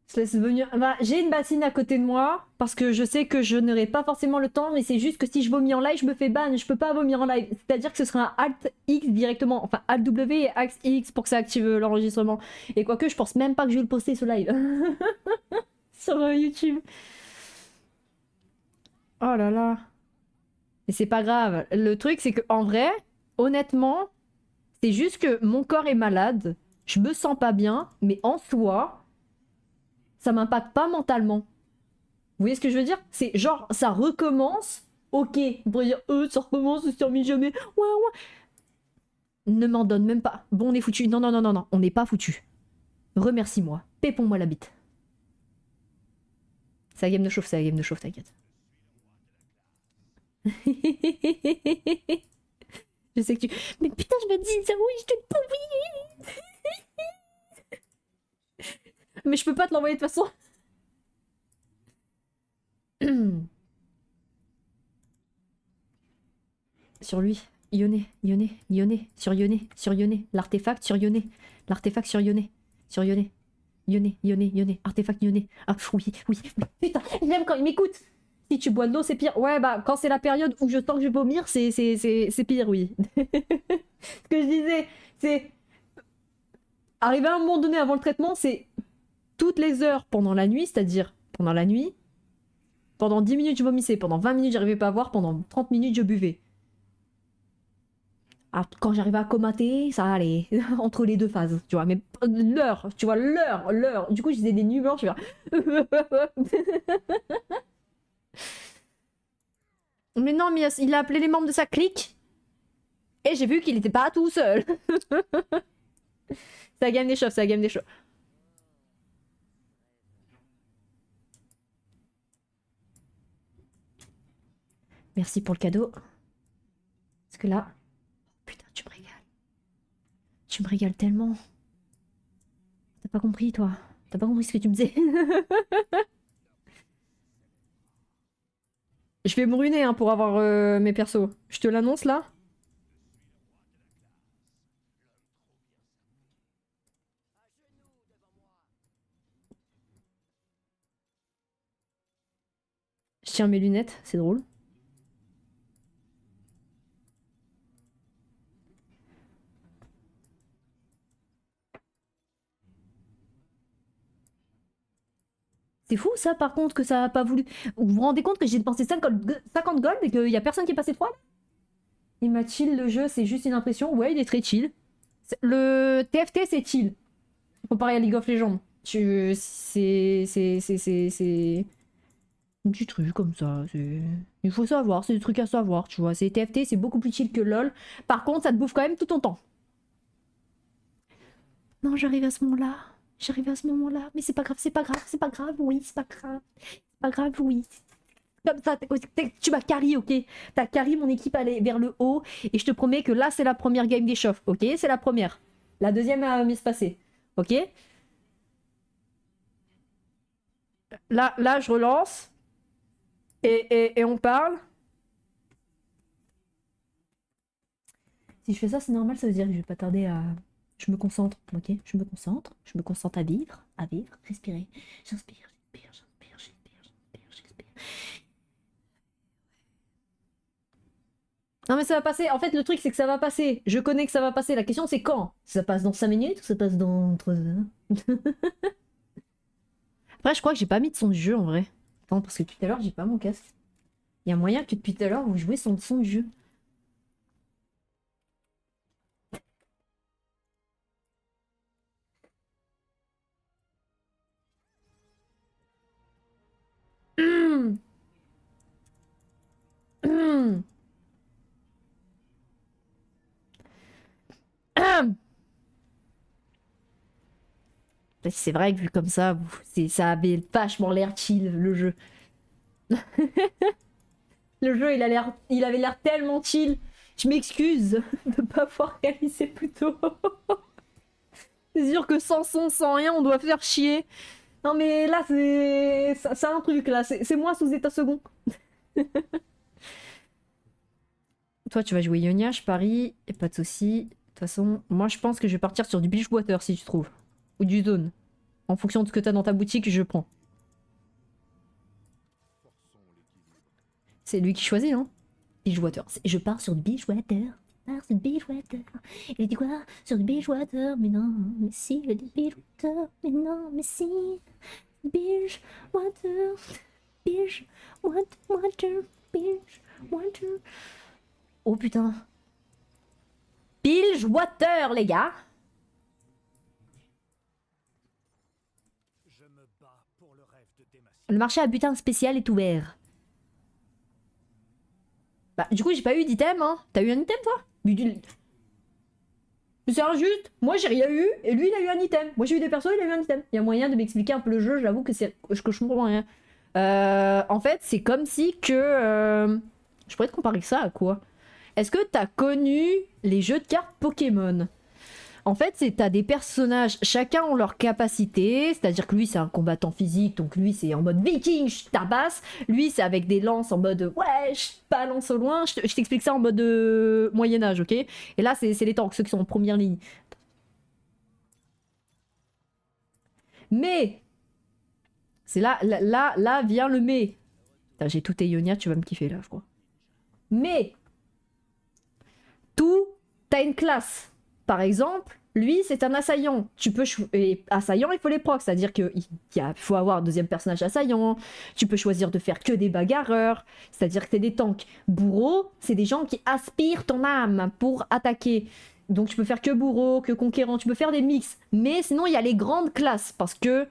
Je laisse venir. Bah, j'ai une bassine à côté de moi parce que je sais que je n'aurai pas forcément le temps, mais c'est juste que si je vomis en live, je me fais ban. Je peux pas vomir en live. C'est-à-dire que ce sera un Alt X directement, enfin Alt W et Alt X pour que ça active l'enregistrement. Et quoique, je pense même pas que je vais le poster ce live sur YouTube. Oh là là. Et c'est pas grave. Le truc, c'est que en vrai, honnêtement, c'est juste que mon corps est malade. Je me sens pas bien, mais en soi, ça m'impacte pas mentalement. Vous voyez ce que je veux dire? C'est genre, ça recommence. Ok, on pourrait dire, ça recommence, ça se termine jamais. Ouais, ouais. Ne m'en donne même pas. Bon, on est foutu. Non, non, non, non, non, on n'est pas foutu. Remercie-moi. Pépons-moi la bite. C'est la game de chauffe, c'est la game de chauffe, t'inquiète. Je sais que tu. Mais putain, je me dis, ça, oui, je te pas oublié. Mais je peux pas te l'envoyer de toute façon. Sur lui. Yone, Yone, Yone, sur Yone, sur Yone. L'artefact sur Yone. L'artefact sur Yone. Sur Yone. Yone, Yone, Yone. Artefact Yone. Ah oui, oui. Putain, j'aime quand il m'écoute. Si tu bois de l'eau, c'est pire. Ouais, bah, quand c'est la période où je sens que je vais vomir, c'est pire, oui. Ce que je disais, c'est... arrivé à un moment donné avant le traitement, c'est toutes les heures pendant la nuit, c'est-à-dire pendant la nuit, pendant 10 minutes je vomissais, pendant 20 minutes j'arrivais pas à voir, pendant 30 minutes je buvais. Ah, quand j'arrivais à comater, ça allait, entre les deux phases, tu vois, mais l'heure, tu vois, l'heure. Du coup, je faisais des nuits blanches, je Mais non, mais il a appelé les membres de sa clique, et j'ai vu qu'il était pas tout seul. C'est la game des chauves, c'est la game des chauves. Merci pour le cadeau. Parce que là... Putain, tu me régales. Tu me régales tellement. T'as pas compris, toi. T'as pas compris ce que tu me disais. Je vais me ruiner hein, pour avoir mes persos. Je te l'annonce là. Je tiens mes lunettes, c'est drôle. C'est fou ça par contre que ça a pas voulu. Vous vous rendez compte que j'ai dépensé 50 gold et qu'il y a personne qui est passé 3 là. Il m'a chill le jeu, c'est juste une impression. Ouais, il est très chill. Le TFT c'est chill. Comparé à League of Legends. C'est un petit truc comme ça. Il faut savoir, c'est des trucs à savoir, tu vois. C'est TFT, c'est beaucoup plus chill que LoL. Par contre, ça te bouffe quand même tout ton temps. Non, j'arrive à ce moment-là. J'arrive à ce moment-là. Mais c'est pas grave, c'est pas grave, c'est pas grave, oui, c'est pas grave. C'est pas grave, oui. Comme ça, tu m'as carry, ok? T'as carry mon équipe aller vers le haut. Et je te promets que là, c'est la première game des chauves, ok? C'est la première. La deuxième va mieux se passer, ok? Là, je relance. Et on parle. Si je fais ça, c'est normal, ça veut dire que je vais pas tarder à... Je me concentre, ok? Je me concentre à vivre, respirer. J'inspire, j'expire. Non mais ça va passer, en fait le truc c'est que ça va passer. Je connais que ça va passer, la question c'est quand? Ça passe dans 5 minutes ou ça passe dans 3 heures? Après je crois que j'ai pas mis de son de jeu en vrai. Attends, parce que tout à l'heure j'ai pas mon casque. Il y a moyen que depuis tout à l'heure vous jouez sans son de jeu. Hum. Hum. Hum. C'est vrai que vu comme ça, ça avait vachement l'air chill le jeu. Le jeu il avait l'air tellement chill. Je m'excuse de pas pouvoir réaliser plus tôt. C'est sûr que sans son, sans rien, on doit faire chier. Non mais là c'est un truc là, c'est moi sous état second. Toi tu vas jouer Ionia, je parie, et pas de soucis. De toute façon, moi je pense que je vais partir sur du Bilgewater si tu trouves. Ou du Zone. En fonction de ce que t'as dans ta boutique, je prends. C'est lui qui choisit, non? Bilgewater. Je pars sur du Bilgewater. Sur du Bilgewater. Il dit quoi? Sur du Bilgewater. Mais non, mais si, il dit Bilgewater. Mais non, mais si. Bilgewater. Bilgewater. Bilgewater. Oh putain. Bilgewater, les gars. Le marché à butin spécial est ouvert. Bah, du coup, j'ai pas eu d'item, hein. T'as eu un item, toi? C'est injuste. Moi, j'ai rien eu, et lui, il a eu un item. Moi, j'ai eu des persos, il a eu un item. Il y a moyen de m'expliquer un peu le jeu, j'avoue que je comprends rien. En fait, c'est comme si que... Je pourrais te comparer ça à quoi? Est-ce que t'as connu les jeux de cartes Pokémon? En fait, t'as des personnages, chacun ont leur capacité, c'est-à-dire que lui c'est un combattant physique, donc lui c'est en mode viking, je tabasse, lui c'est avec des lances en mode ouais, je balance au loin, je t'explique ça en mode Moyen-Âge, ok? Et là c'est les tanks, ceux qui sont en première ligne. Mais, c'est là vient le mais. J'ai tout Ionia, tu vas me kiffer là, je crois. Mais, tout, t'as une classe. Par exemple, Lui, c'est un assaillant. Tu peux et assaillant, il faut les procs, c'est-à-dire faut avoir un deuxième personnage assaillant. Tu peux choisir de faire que des bagarreurs, c'est-à-dire que c'est des tanks. Bourreau, c'est des gens qui aspirent ton âme pour attaquer. Donc tu peux faire que bourreau, que conquérant, tu peux faire des mix. Mais sinon, il y a les grandes classes parce que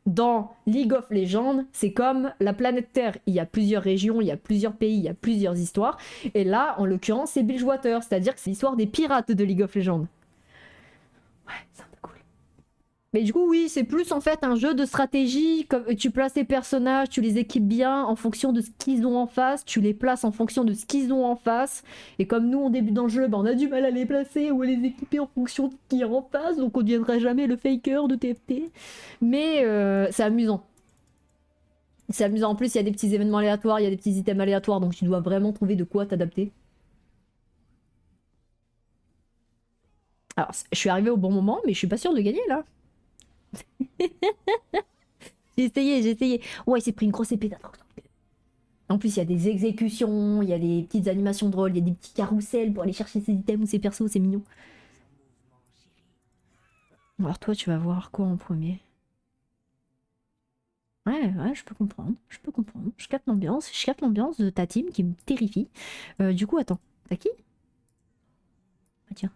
dans League of Legends, c'est comme la planète Terre. Il y a plusieurs régions, il y a plusieurs pays, il y a plusieurs histoires. Et là, en l'occurrence, c'est Bilgewater, c'est-à-dire que c'est l'histoire des pirates de League of Legends. Ouais, c'est un peu cool. Mais du coup, oui, c'est plus en fait un jeu de stratégie. Comme tu places tes personnages, tu les équipes bien en fonction de ce qu'ils ont en face. Tu les places en fonction de ce qu'ils ont en face. Et comme nous, on débute dans le jeu, on a du mal à les placer ou à les équiper en fonction de qui est en face. Donc on ne deviendra jamais le faker de TFT. Mais c'est amusant. C'est amusant. En plus, il y a des petits événements aléatoires, il y a des petits items aléatoires. Donc tu dois vraiment trouver de quoi t'adapter. Alors, je suis arrivée au bon moment, mais je suis pas sûre de gagner là. J'ai essayé. Ouais, il s'est pris une grosse épée d'attaque. En plus, il y a des exécutions, il y a des petites animations drôles, il y a des petits carousels pour aller chercher ses items ou ses persos, c'est mignon. Alors toi, tu vas voir quoi en premier? Ouais, je peux comprendre, je peux comprendre. Je capte l'ambiance de ta team qui me terrifie. Du coup, attends, t'as qui? Ah tiens.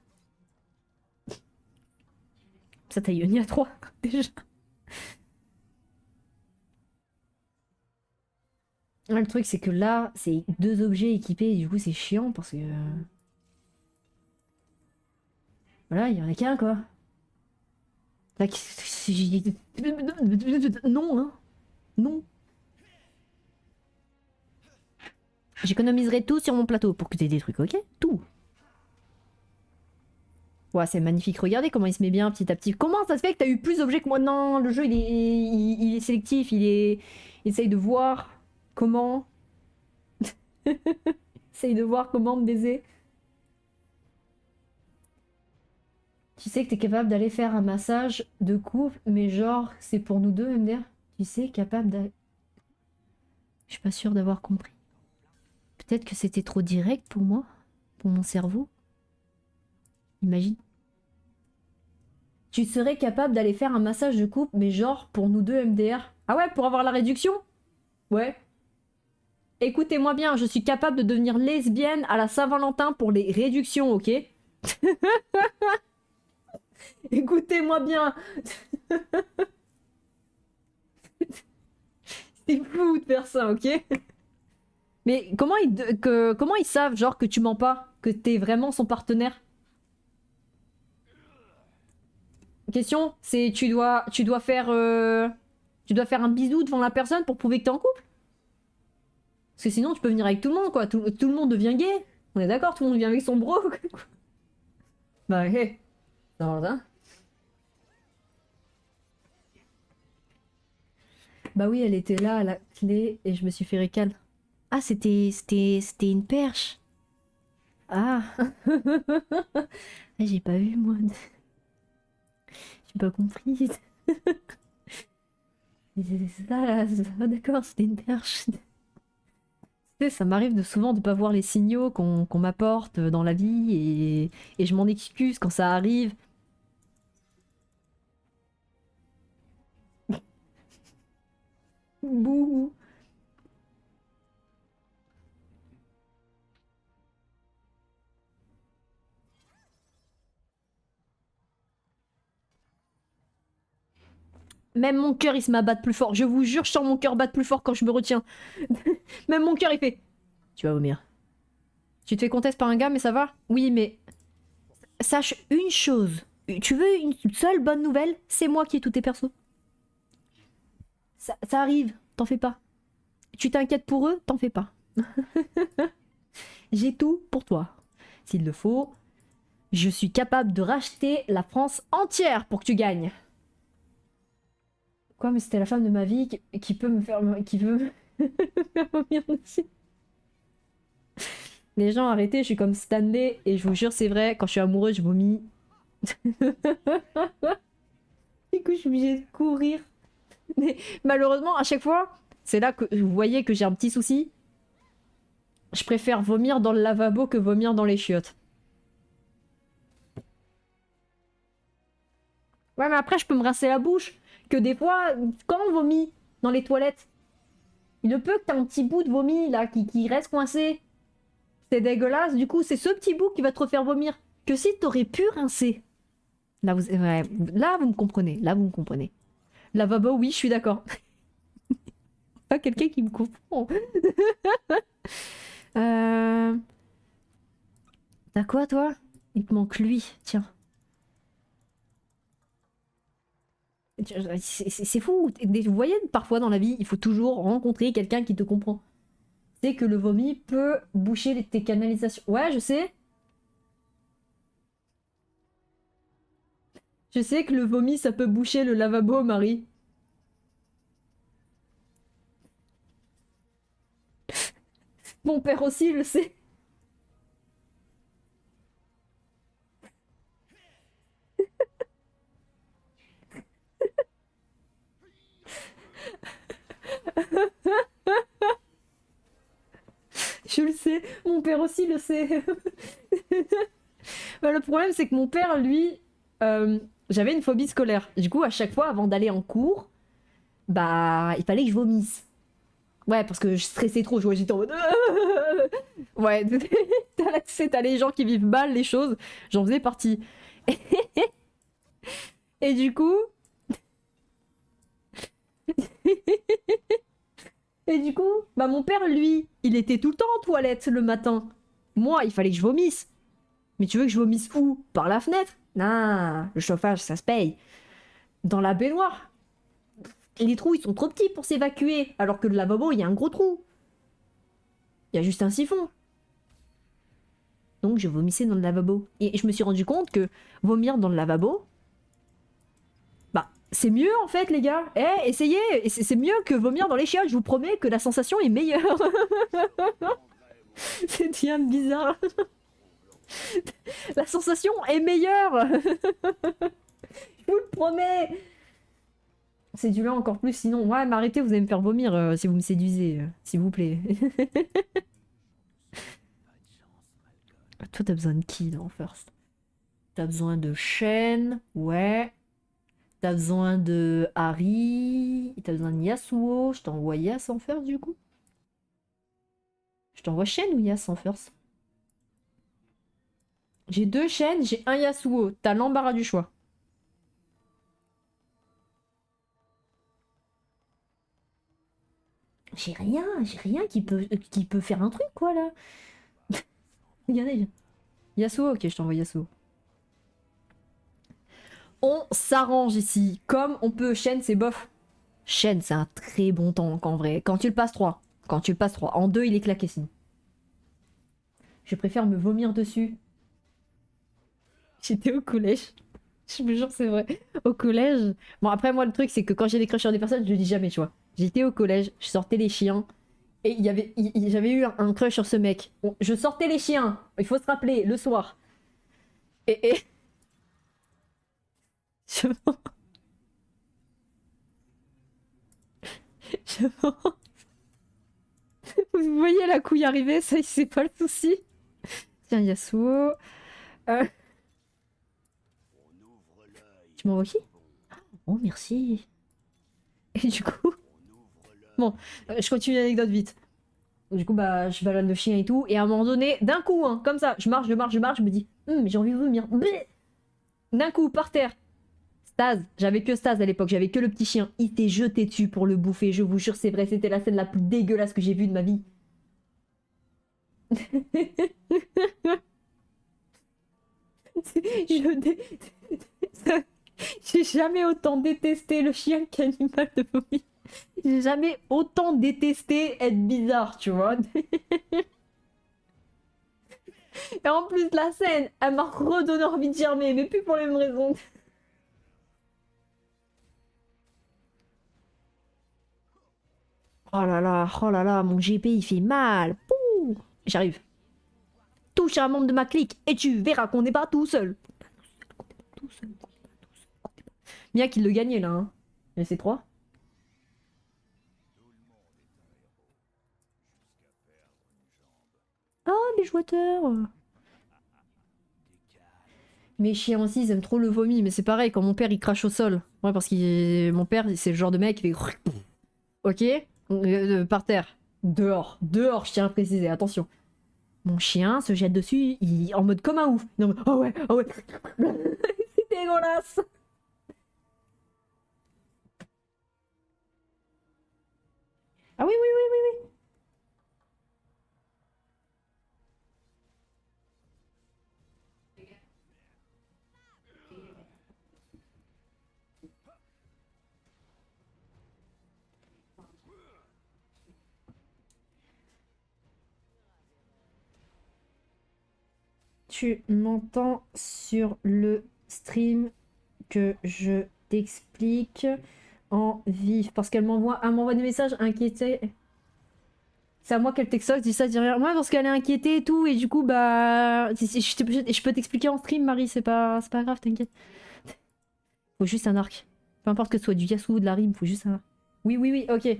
Ça t'a Yoni à 3, déjà. Le truc, c'est que là, c'est deux objets équipés, et du coup, c'est chiant parce que... Voilà, il y en a qu'un, quoi. Là, non, hein. Non. J'économiserai tout sur mon plateau pour que t'aies des trucs, ok? Tout. Ouais, c'est magnifique. Regardez comment il se met bien petit à petit. Comment ça se fait que t'as eu plus d'objets que moi? Non, le jeu, il est sélectif. Il essaye de voir comment... il essaye de voir comment me baiser. Tu sais que t'es capable d'aller faire un massage de couple, mais genre, c'est pour nous deux, MDR. Tu sais, capable d'aller... Je suis pas sûre d'avoir compris. Peut-être que c'était trop direct pour moi, pour mon cerveau. Imagine. Tu serais capable d'aller faire un massage de couple, mais genre pour nous deux MDR. Ah ouais, pour avoir la réduction? Ouais. Écoutez-moi bien, je suis capable de devenir lesbienne à la Saint-Valentin pour les réductions, ok? Écoutez-moi bien. C'est fou de faire ça, ok? Mais comment ils savent, genre, que tu mens pas? Que t'es vraiment son partenaire? Question, c'est tu dois faire un bisou devant la personne pour prouver que t'es en couple? Parce que sinon, tu peux venir avec tout le monde, quoi. Tout le monde devient gay. On est d'accord, tout le monde vient avec son bro. Bah, hé. Non, hein. Bah oui, elle était là à la clé et je me suis fait récal. Ah, c'était une perche. Ah. Ah, j'ai pas vu, moi. J'ai pas compris. C'est ça, là. D'accord, c'était une perche. Tu sais, ça m'arrive souvent de pas voir les signaux qu'on m'apporte dans la vie et je m'en excuse quand ça arrive. Bouh. Même mon cœur, il se m'abatte plus fort. Je vous jure, je sens mon cœur battre plus fort quand je me retiens. Même mon cœur, il fait... Tu vas vomir. Tu te fais conteste par un gars, mais ça va? Oui, mais... Sache une chose. Tu veux une seule bonne nouvelle? C'est moi qui ai tous tes persos. Ça arrive, t'en fais pas. Tu t'inquiètes pour eux? T'en fais pas. J'ai tout pour toi. S'il le faut, je suis capable de racheter la France entière pour que tu gagnes. Quoi, mais c'était la femme de ma vie qui peut me faire... qui veut me faire vomir dessus. Les gens, arrêtez, je suis comme Stanley et je vous jure, c'est vrai, quand je suis amoureuse, je vomis. Du coup, je suis obligée de courir. Mais malheureusement, à chaque fois, c'est là que vous voyez que j'ai un petit souci. Je préfère vomir dans le lavabo que vomir dans les chiottes. Ouais, mais après, je peux me rincer la bouche. Que des fois, quand on vomit dans les toilettes, il ne peut que t'as un petit bout de vomi là qui reste coincé. C'est dégueulasse. Du coup, c'est ce petit bout qui va te refaire vomir. Que si t'aurais pu rincer. Là, ouais, là, vous me comprenez. Là, vous me comprenez. Lavabo, oui, je suis d'accord. Pas quelqu'un qui me comprend. euh... T'as quoi, toi? Il te manque lui, tiens. C'est fou. Vous voyez, parfois dans la vie, il faut toujours rencontrer quelqu'un qui te comprend. C'est que le vomi peut boucher tes canalisations. Ouais, je sais. Je sais que le vomi, ça peut boucher le lavabo, Marie. Mon père aussi le sait. Je le sais. Mon père aussi le sait. Bah, le problème, c'est que mon père, lui, j'avais une phobie scolaire. Du coup, à chaque fois, avant d'aller en cours, bah, il fallait que je vomisse. Ouais, parce que je stressais trop. J'étais en mode. Ouais, t'as les gens qui vivent mal les choses. J'en faisais partie. Et du coup. Et du coup, bah, mon père, lui, il était tout le temps en toilette le matin. Moi, il fallait que je vomisse. Mais tu veux que je vomisse où? Par la fenêtre? Non, le chauffage, ça se paye. Dans la baignoire. Les trous, ils sont trop petits pour s'évacuer, alors que le lavabo, il y a un gros trou. Il y a juste un siphon. Donc je vomissais dans le lavabo. Et je me suis rendu compte que vomir dans le lavabo, bah, c'est mieux en fait, les gars. Eh, essayez. C'est mieux que vomir dans les chiottes. Je vous promets que la sensation est meilleure. C'est bien bizarre. La sensation est meilleure. Je vous le promets. C'est du lait encore plus, sinon. Ouais, mais arrêtez, vous allez me faire vomir si vous me séduisez, s'il vous plaît. Toi, t'as besoin de qui dans First? T'as besoin de Shen, ouais. T'as besoin de Harry. T'as besoin de Yasuo. Je t'envoie Yas en First du coup. Je t'envoie Shen ou Yas en First? J'ai deux Shen, j'ai un Yasuo. T'as l'embarras du choix. J'ai rien qui peut faire un truc quoi là. Regardez. Yasuo, ok, je t'envoie Yasuo. On s'arrange ici. Comme on peut. Shen, c'est bof. Shen, c'est un très bon tank en vrai. Quand tu le passes 3. Quand tu le passes 3. En 2, il est claqué sinon. Je préfère me vomir dessus. J'étais au collège. Je me jure, c'est vrai. Au collège. Bon, après, moi, le truc, c'est que quand j'ai des crushs sur des personnes, je le dis jamais, tu vois. J'étais au collège, je sortais les chiens. Et j'avais eu un crush sur ce mec. Je sortais les chiens. Il faut se rappeler, le soir. Et je, je- vous voyez la couille arriver, ça, c'est pas le souci. Tiens, Yasuo. Euh, tu m'envoies qui? Oh, merci. Et du coup, bon, je continue l'anecdote vite. Du coup, bah, je balade le chien et tout. Et à un moment donné, d'un coup, hein, comme ça, je marche, je me dis, j'ai envie de vomir. D'un coup, par terre. Staz, j'avais que Staz à l'époque, j'avais que le petit chien. Il s'est jeté dessus pour le bouffer, je vous jure, c'est vrai, c'était la scène la plus dégueulasse que j'ai vue de ma vie. je J'ai jamais autant détesté le chien qu'animal de vomi. J'ai jamais autant détesté être bizarre, tu vois. Et en plus, la scène, elle m'a redonné envie de germer, mais plus pour les mêmes raisons. Oh là là, mon GP il fait mal. Pouh. J'arrive. Touche à un membre de ma clique et tu verras qu'on n'est pas tout seul. Tout seul. Bien qu'il le gagnait là, hein. Mais c'est 3. Ah, les joueurs. Mes chiens aussi, ils aiment trop le vomi, mais c'est pareil, quand mon père il crache au sol. Ouais, parce que mon père, c'est le genre de mec qui fait. Ok? Par terre. Dehors. Dehors, je tiens à préciser, attention. Mon chien se jette dessus, en mode comme un ouf. Non, mais, oh ouais, oh ouais. C'est dégueulasse. Ah oui, oui, oui, oui, oui. Tu m'entends sur le stream que je t'explique en vif. Parce qu'elle m'envoie des messages inquiétés. C'est à moi qu'elle texte, dit ça, dit rien. Moi, parce qu'elle est inquiétée et tout, et du coup, bah. Je peux t'expliquer en stream, Marie, c'est pas grave, t'inquiète. Faut juste un arc. Peu importe que ce soit du Yasuo ou de la rime, faut juste un arc. Oui, oui, oui, ok.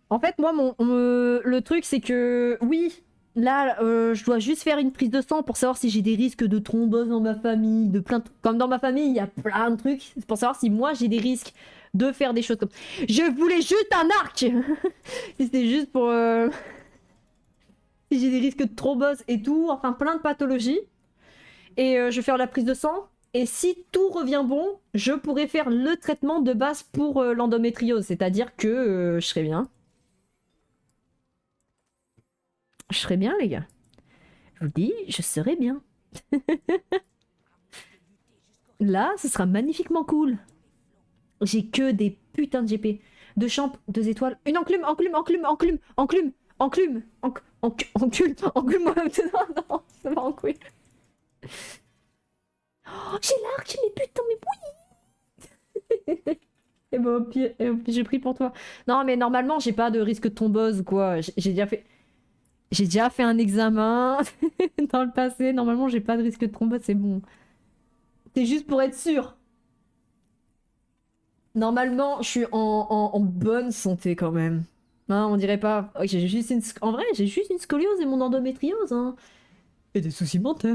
En fait, moi, le truc, c'est que. Oui, là, je dois juste faire une prise de sang pour savoir si j'ai des risques de thrombose dans ma famille, de plein de... Comme dans ma famille, il y a plein de trucs. C'est pour savoir si moi, j'ai des risques de faire des choses comme... Je voulais juste un arc. C'était juste pour... Si j'ai des risques de thrombose et tout, enfin plein de pathologies. Et je vais faire la prise de sang. Et si tout revient bon, je pourrais faire le traitement de base pour l'endométriose. C'est-à-dire que je serai bien. Je serai bien, les gars. Je vous dis, je serai bien. Là, ce sera magnifiquement cool. J'ai que des putains de GP. 2 champs, 2 étoiles. Une enclume, enclume, enclume, enclume, enclume, enclume, enclume, enclume, moi. Non, non, ça va enclume. Oh, j'ai l'arc, mais putain, mais oui. Et bon, au pire, j'ai pris pour toi. Non, mais normalement, j'ai pas de risque de thrombose ou quoi. J'ai déjà fait un examen dans le passé. Normalement, j'ai pas de risque de thrombose, c'est bon. C'est juste pour être sûr. Normalement, je suis en bonne santé quand même. Hein, on dirait pas. Ok, j'ai juste une... En vrai, j'ai juste une scoliose et mon endométriose. Hein. Et des soucis mentaux.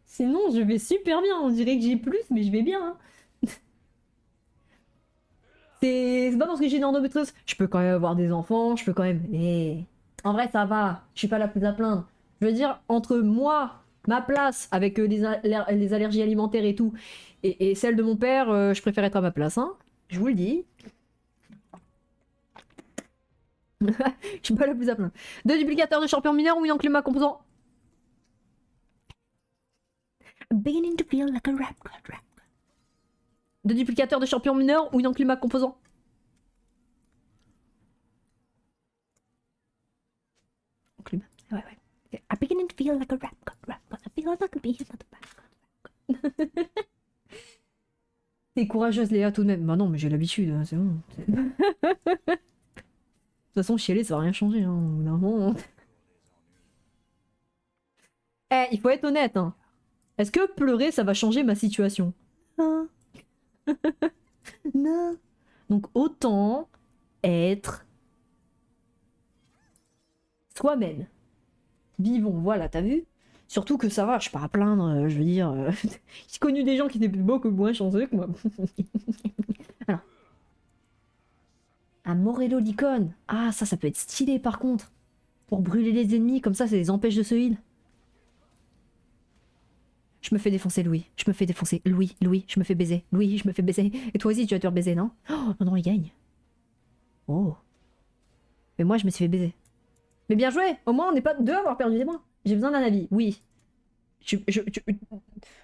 Sinon, je vais super bien. On dirait que j'ai plus, mais je vais bien. Hein. C'est pas parce que j'ai une endométriose. Je peux quand même avoir des enfants, je peux quand même. Mais en vrai, ça va. Je suis pas la plus à plaindre. Je veux dire, entre moi, ma place avec les allergies alimentaires et tout, et celle de mon père, je préfère être à ma place. Hein. Je vous le dis. Je suis pas la plus à plaindre. 2 duplicateurs de champion mineur ou une enclume à composant. Beginning to feel like a rap god rap. 2 duplicateurs de champion mineur ou une enclume à composant. Enclume. Ouais, ouais. I'm beginning to feel like a rap god rap god. I feel like I could be another rap god. T'es courageuse, Léa, tout de même. Bah non, mais j'ai l'habitude, hein, c'est bon. De toute façon, chialer, ça va rien changer. Hein. Normalement... Eh, il faut être honnête. Hein. Est-ce que pleurer, ça va changer ma situation? Non. Non. Donc autant être soi-même. Vivons, voilà, t'as vu? Surtout que ça va, je suis pas à plaindre, je veux dire. J'ai connu des gens qui étaient beaucoup moins chanceux que moi. Alors. Un Morello d'icône. Ah, ça peut être stylé par contre. Pour brûler les ennemis, comme ça les empêche de se heal. Je me fais défoncer, Louis. Je me fais défoncer. Louis, je me fais baiser. Louis, je me fais baiser. Et toi aussi, tu vas te faire baiser, non? Oh, non, il gagne. Oh. Mais moi, je me suis fait baiser. Mais bien joué. Au moins, on n'est pas deux à avoir perdu des points. J'ai besoin d'un avis. Oui.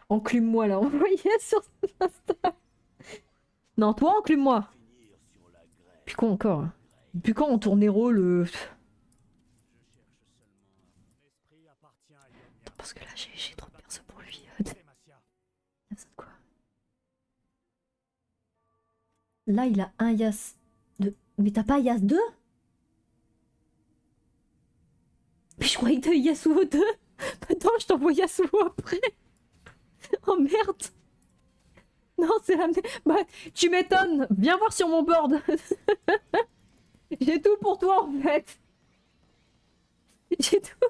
Enclume-moi, là. Envoyez sur Insta. Non, toi, enclume-moi. Puis quoi encore? Puis quand on tourne les rôles... Attends, parce que là, j'ai trop de perso pour lui. Ça de quoi? Là, il a un Yas... de... Mais t'as pas Yas 2? Mais je croyais que t'avais Yasuo 2. Attends, je t'envoie Yasuo après. Oh merde. Non, c'est la... Bah, tu m'étonnes. Viens voir sur mon board. J'ai tout pour toi, en fait. J'ai tout.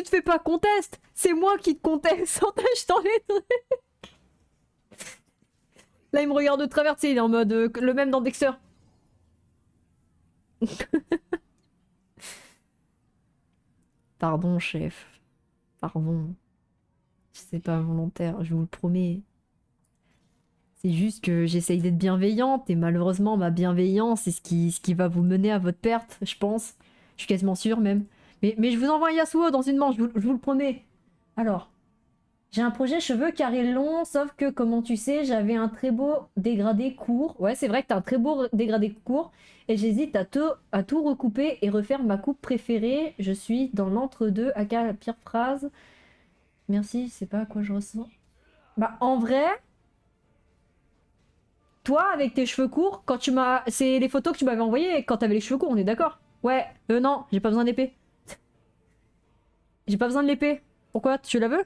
Tu te fais pas conteste. C'est moi qui te conteste en t'achetant les trucs. Là, il me regarde de travers, tu sais, il est en mode le même dans Dexter. Pardon, chef. Pardon. C'est pas volontaire, je vous le promets. C'est juste que j'essaye d'être bienveillante et malheureusement, ma bienveillance, c'est ce qui va vous mener à votre perte, je pense. Je suis quasiment sûre même. Mais je vous envoie un Yasuo dans une manche, je vous le promets. Alors, j'ai un projet cheveux carrés longs, sauf que, comment tu sais, j'avais un très beau dégradé court. Ouais, c'est vrai que t'as un très beau dégradé court. Et j'hésite à tout recouper et refaire ma coupe préférée. Je suis dans l'entre-deux, aka la pire phrase. Merci, c'est pas à quoi je ressens. Bah, en vrai, toi, avec tes cheveux courts, quand tu m'as... C'est les photos que tu m'avais envoyées quand t'avais les cheveux courts, on est d'accord? Ouais, non, j'ai pas besoin d'épée. J'ai pas besoin de l'épée. Pourquoi? Tu la veux?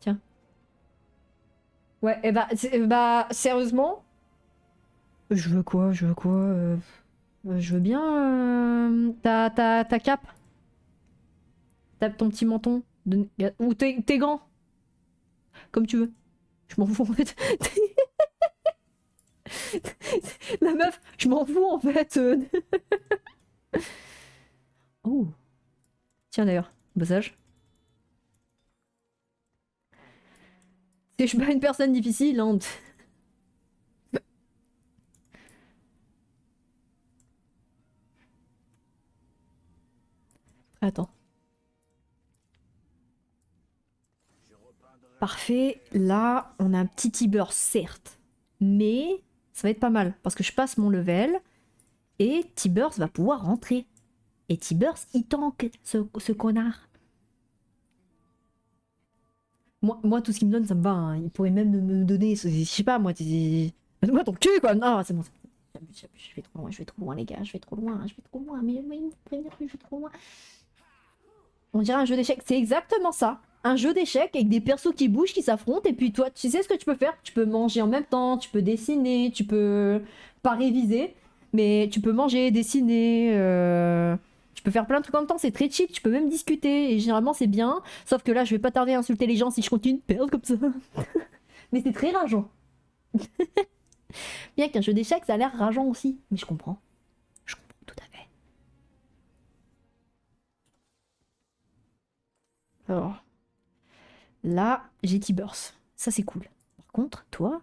Tiens. Ouais, et bah, sérieusement, je veux quoi? Je veux quoi? Je veux bien ta cape. Ton petit menton. Ou tes gants. Comme tu veux. Je m'en fous en fait. La meuf, je m'en fous en fait. Oh. Tiens d'ailleurs, passage. Je suis pas une personne difficile, hein. Attends. Parfait. Là, on a un petit Tiber, certes. Mais ça va être pas mal. Parce que je passe mon level. Et Tibers va pouvoir rentrer. Et Tibers, il tank, ce connard. Moi, tout ce qu'il me donne, ça me va. Hein. Il pourrait même me donner, je sais pas, moi, donne-moi ton cul, quoi. Non, c'est bon. Je vais trop loin, les gars. Je vais trop loin, Mais il me prévenir que je vais trop loin. On dirait un jeu d'échecs. C'est exactement ça. Un jeu d'échecs avec des persos qui bougent, qui s'affrontent. Et puis toi, tu sais ce que tu peux faire? Tu peux manger en même temps, tu peux dessiner, tu peux pas réviser, mais tu peux manger, dessiner. Tu peux faire plein de trucs en même temps. C'est très chill. Tu peux même discuter. Et généralement, c'est bien. Sauf que là, je vais pas tarder à insulter les gens si je continue de perdre comme ça. Mais c'est très rageant. Bien qu'un jeu d'échecs, ça a l'air rageant aussi. Mais je comprends. Je comprends tout à fait. Alors. Là, j'ai T-Burst. Ça, c'est cool. Par contre, toi...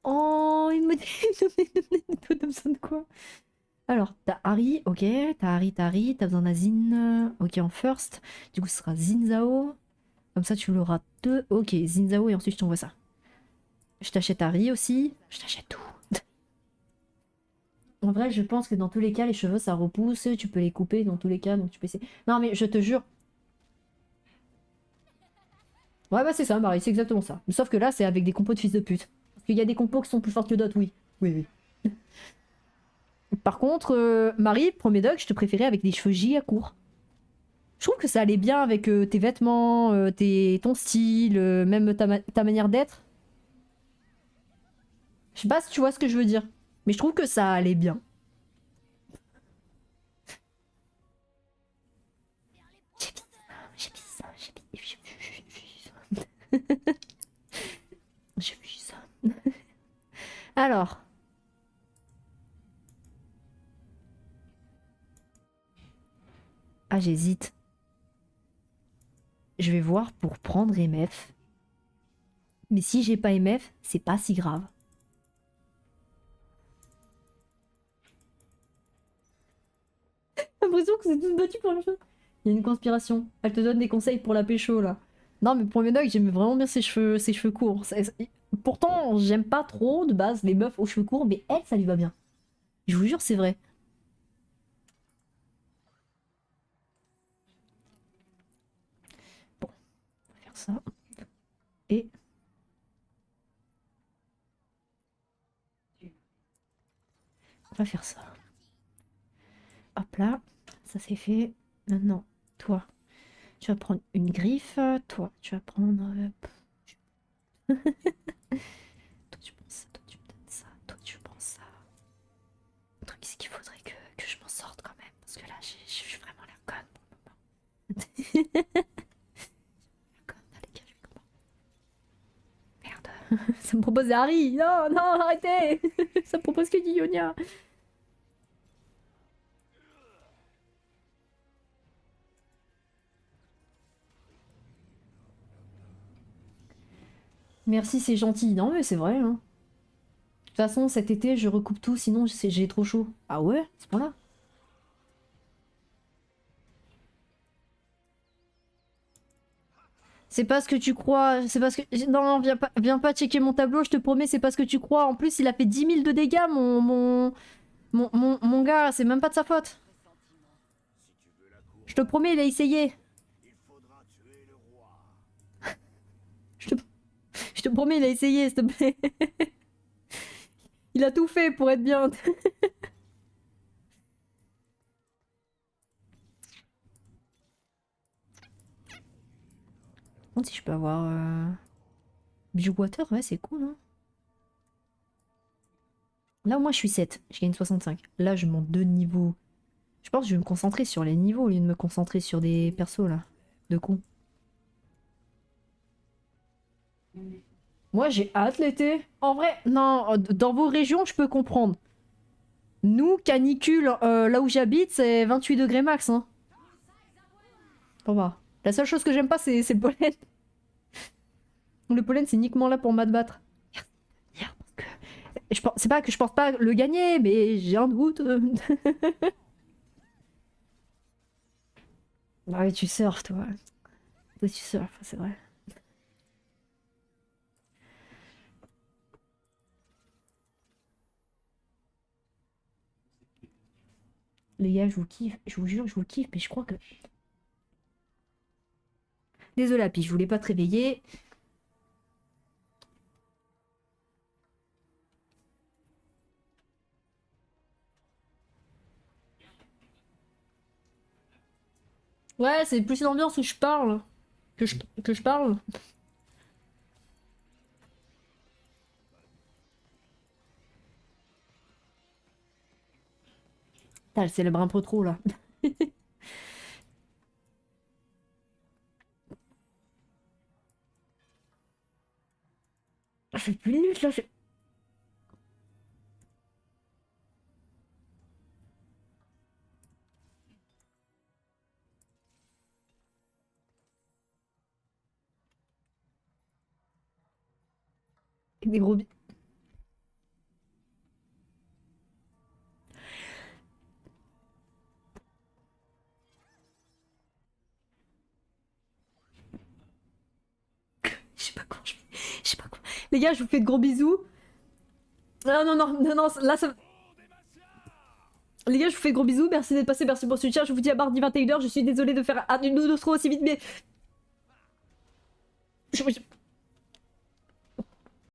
Oh, il me dit... Toi, t'as besoin de quoi? Alors, t'as Harry, ok. T'as Harry, t'as besoin d'Azin. Ok, en first. Du coup, ce sera Zinzao. Comme ça, tu l'auras deux. Ok, Zinzao, et ensuite, je t'envoie ça. Je t'achète Harry aussi. Je t'achète tout. En vrai, je pense que dans tous les cas, les cheveux, ça repousse. Tu peux les couper dans tous les cas, donc tu peux essayer. Non, mais je te jure. Ouais, bah c'est ça, Marie, c'est exactement ça. Sauf que là, c'est avec des compos de fils de pute. Parce qu'il y a des compos qui sont plus fortes que d'autres, oui. Oui, oui. Par contre, Marie, premier dog, je te préférais avec des cheveux giga courts. Je trouve que ça allait bien avec tes vêtements, ton style, même ta manière d'être. Je sais pas si tu vois ce que je veux dire. Mais je trouve que ça allait bien. J'ai vu ça. J'ai vu ça. Alors. Ah, j'hésite. Je vais voir pour prendre MF. Mais si j'ai pas MF, c'est pas si grave. J'ai l'impression que c'est tout battu pour la chose. Il y a une conspiration. Elle te donne des conseils pour la pécho là. Non mais pour mes dogs, j'aime vraiment bien ses cheveux courts. Pourtant, j'aime pas trop de base les meufs aux cheveux courts, mais elle, ça lui va bien. Je vous jure, c'est vrai. Bon, on va faire ça. Et on va faire ça. Hop là, ça c'est fait. Maintenant, toi, tu vas prendre une griffe. Toi, tu vas prendre... toi, tu prends ça. Toi, tu me donnes ça. Toi, tu prends ça. Le truc, c'est qu'il faudrait que Merde. Ça me propose Harry. Non, non, arrêtez. Ça me propose que du Ionia. Merci, c'est gentil. Non, mais c'est vrai. Hein. De toute façon, cet été, je recoupe tout, sinon j'ai trop chaud. Ah ouais, à ce point-là. C'est pas ce que tu crois, c'est parce que... Non, viens pas checker mon tableau, je te promets, c'est pas ce que tu crois. En plus, il a fait 10 000 de dégâts, mon gars, c'est même pas de sa faute. Je te promets, il a essayé. Je te promets, il a essayé, s'il te plaît. Il a tout fait pour être bien. Je me demande si je peux avoir... Water, ouais, c'est cool, hein. Là, moi, je suis 7. Je gagne 65. Là, je monte 2 niveaux. Je pense que je vais me concentrer sur les niveaux au lieu de me concentrer sur des persos, là. De con. Moi, j'ai hâte l'été. En vrai, non, dans vos régions, je peux comprendre. Nous, canicule, là où j'habite, c'est 28 degrés max, hein. On va. La seule chose que j'aime pas, c'est le pollen. Le pollen, c'est uniquement là pour m'abattre. C'est pas que je pense pas le gagner, mais j'ai un doute. Bah oui, tu surfes, toi. Toi, tu surfes, c'est vrai. Les gars, je vous kiffe. Je vous jure, je vous kiffe, mais je crois que... Désolée, Happy, je voulais pas te réveiller. Ouais, c'est plus une ambiance où je parle. Que je parle. Putain, elle célèbre un peu trop, là. Je fais plus nul, là. Des gros... Je sais pas quoi. Je sais pas quoi. Les gars, je vous fais de gros bisous. Ah non, non, non, non, là ça... Les gars, je vous fais de gros bisous. Merci d'être passé, merci pour ce soutien. Je vous dis à mardi 21h. Je suis désolée de faire une outro aussi vite, mais...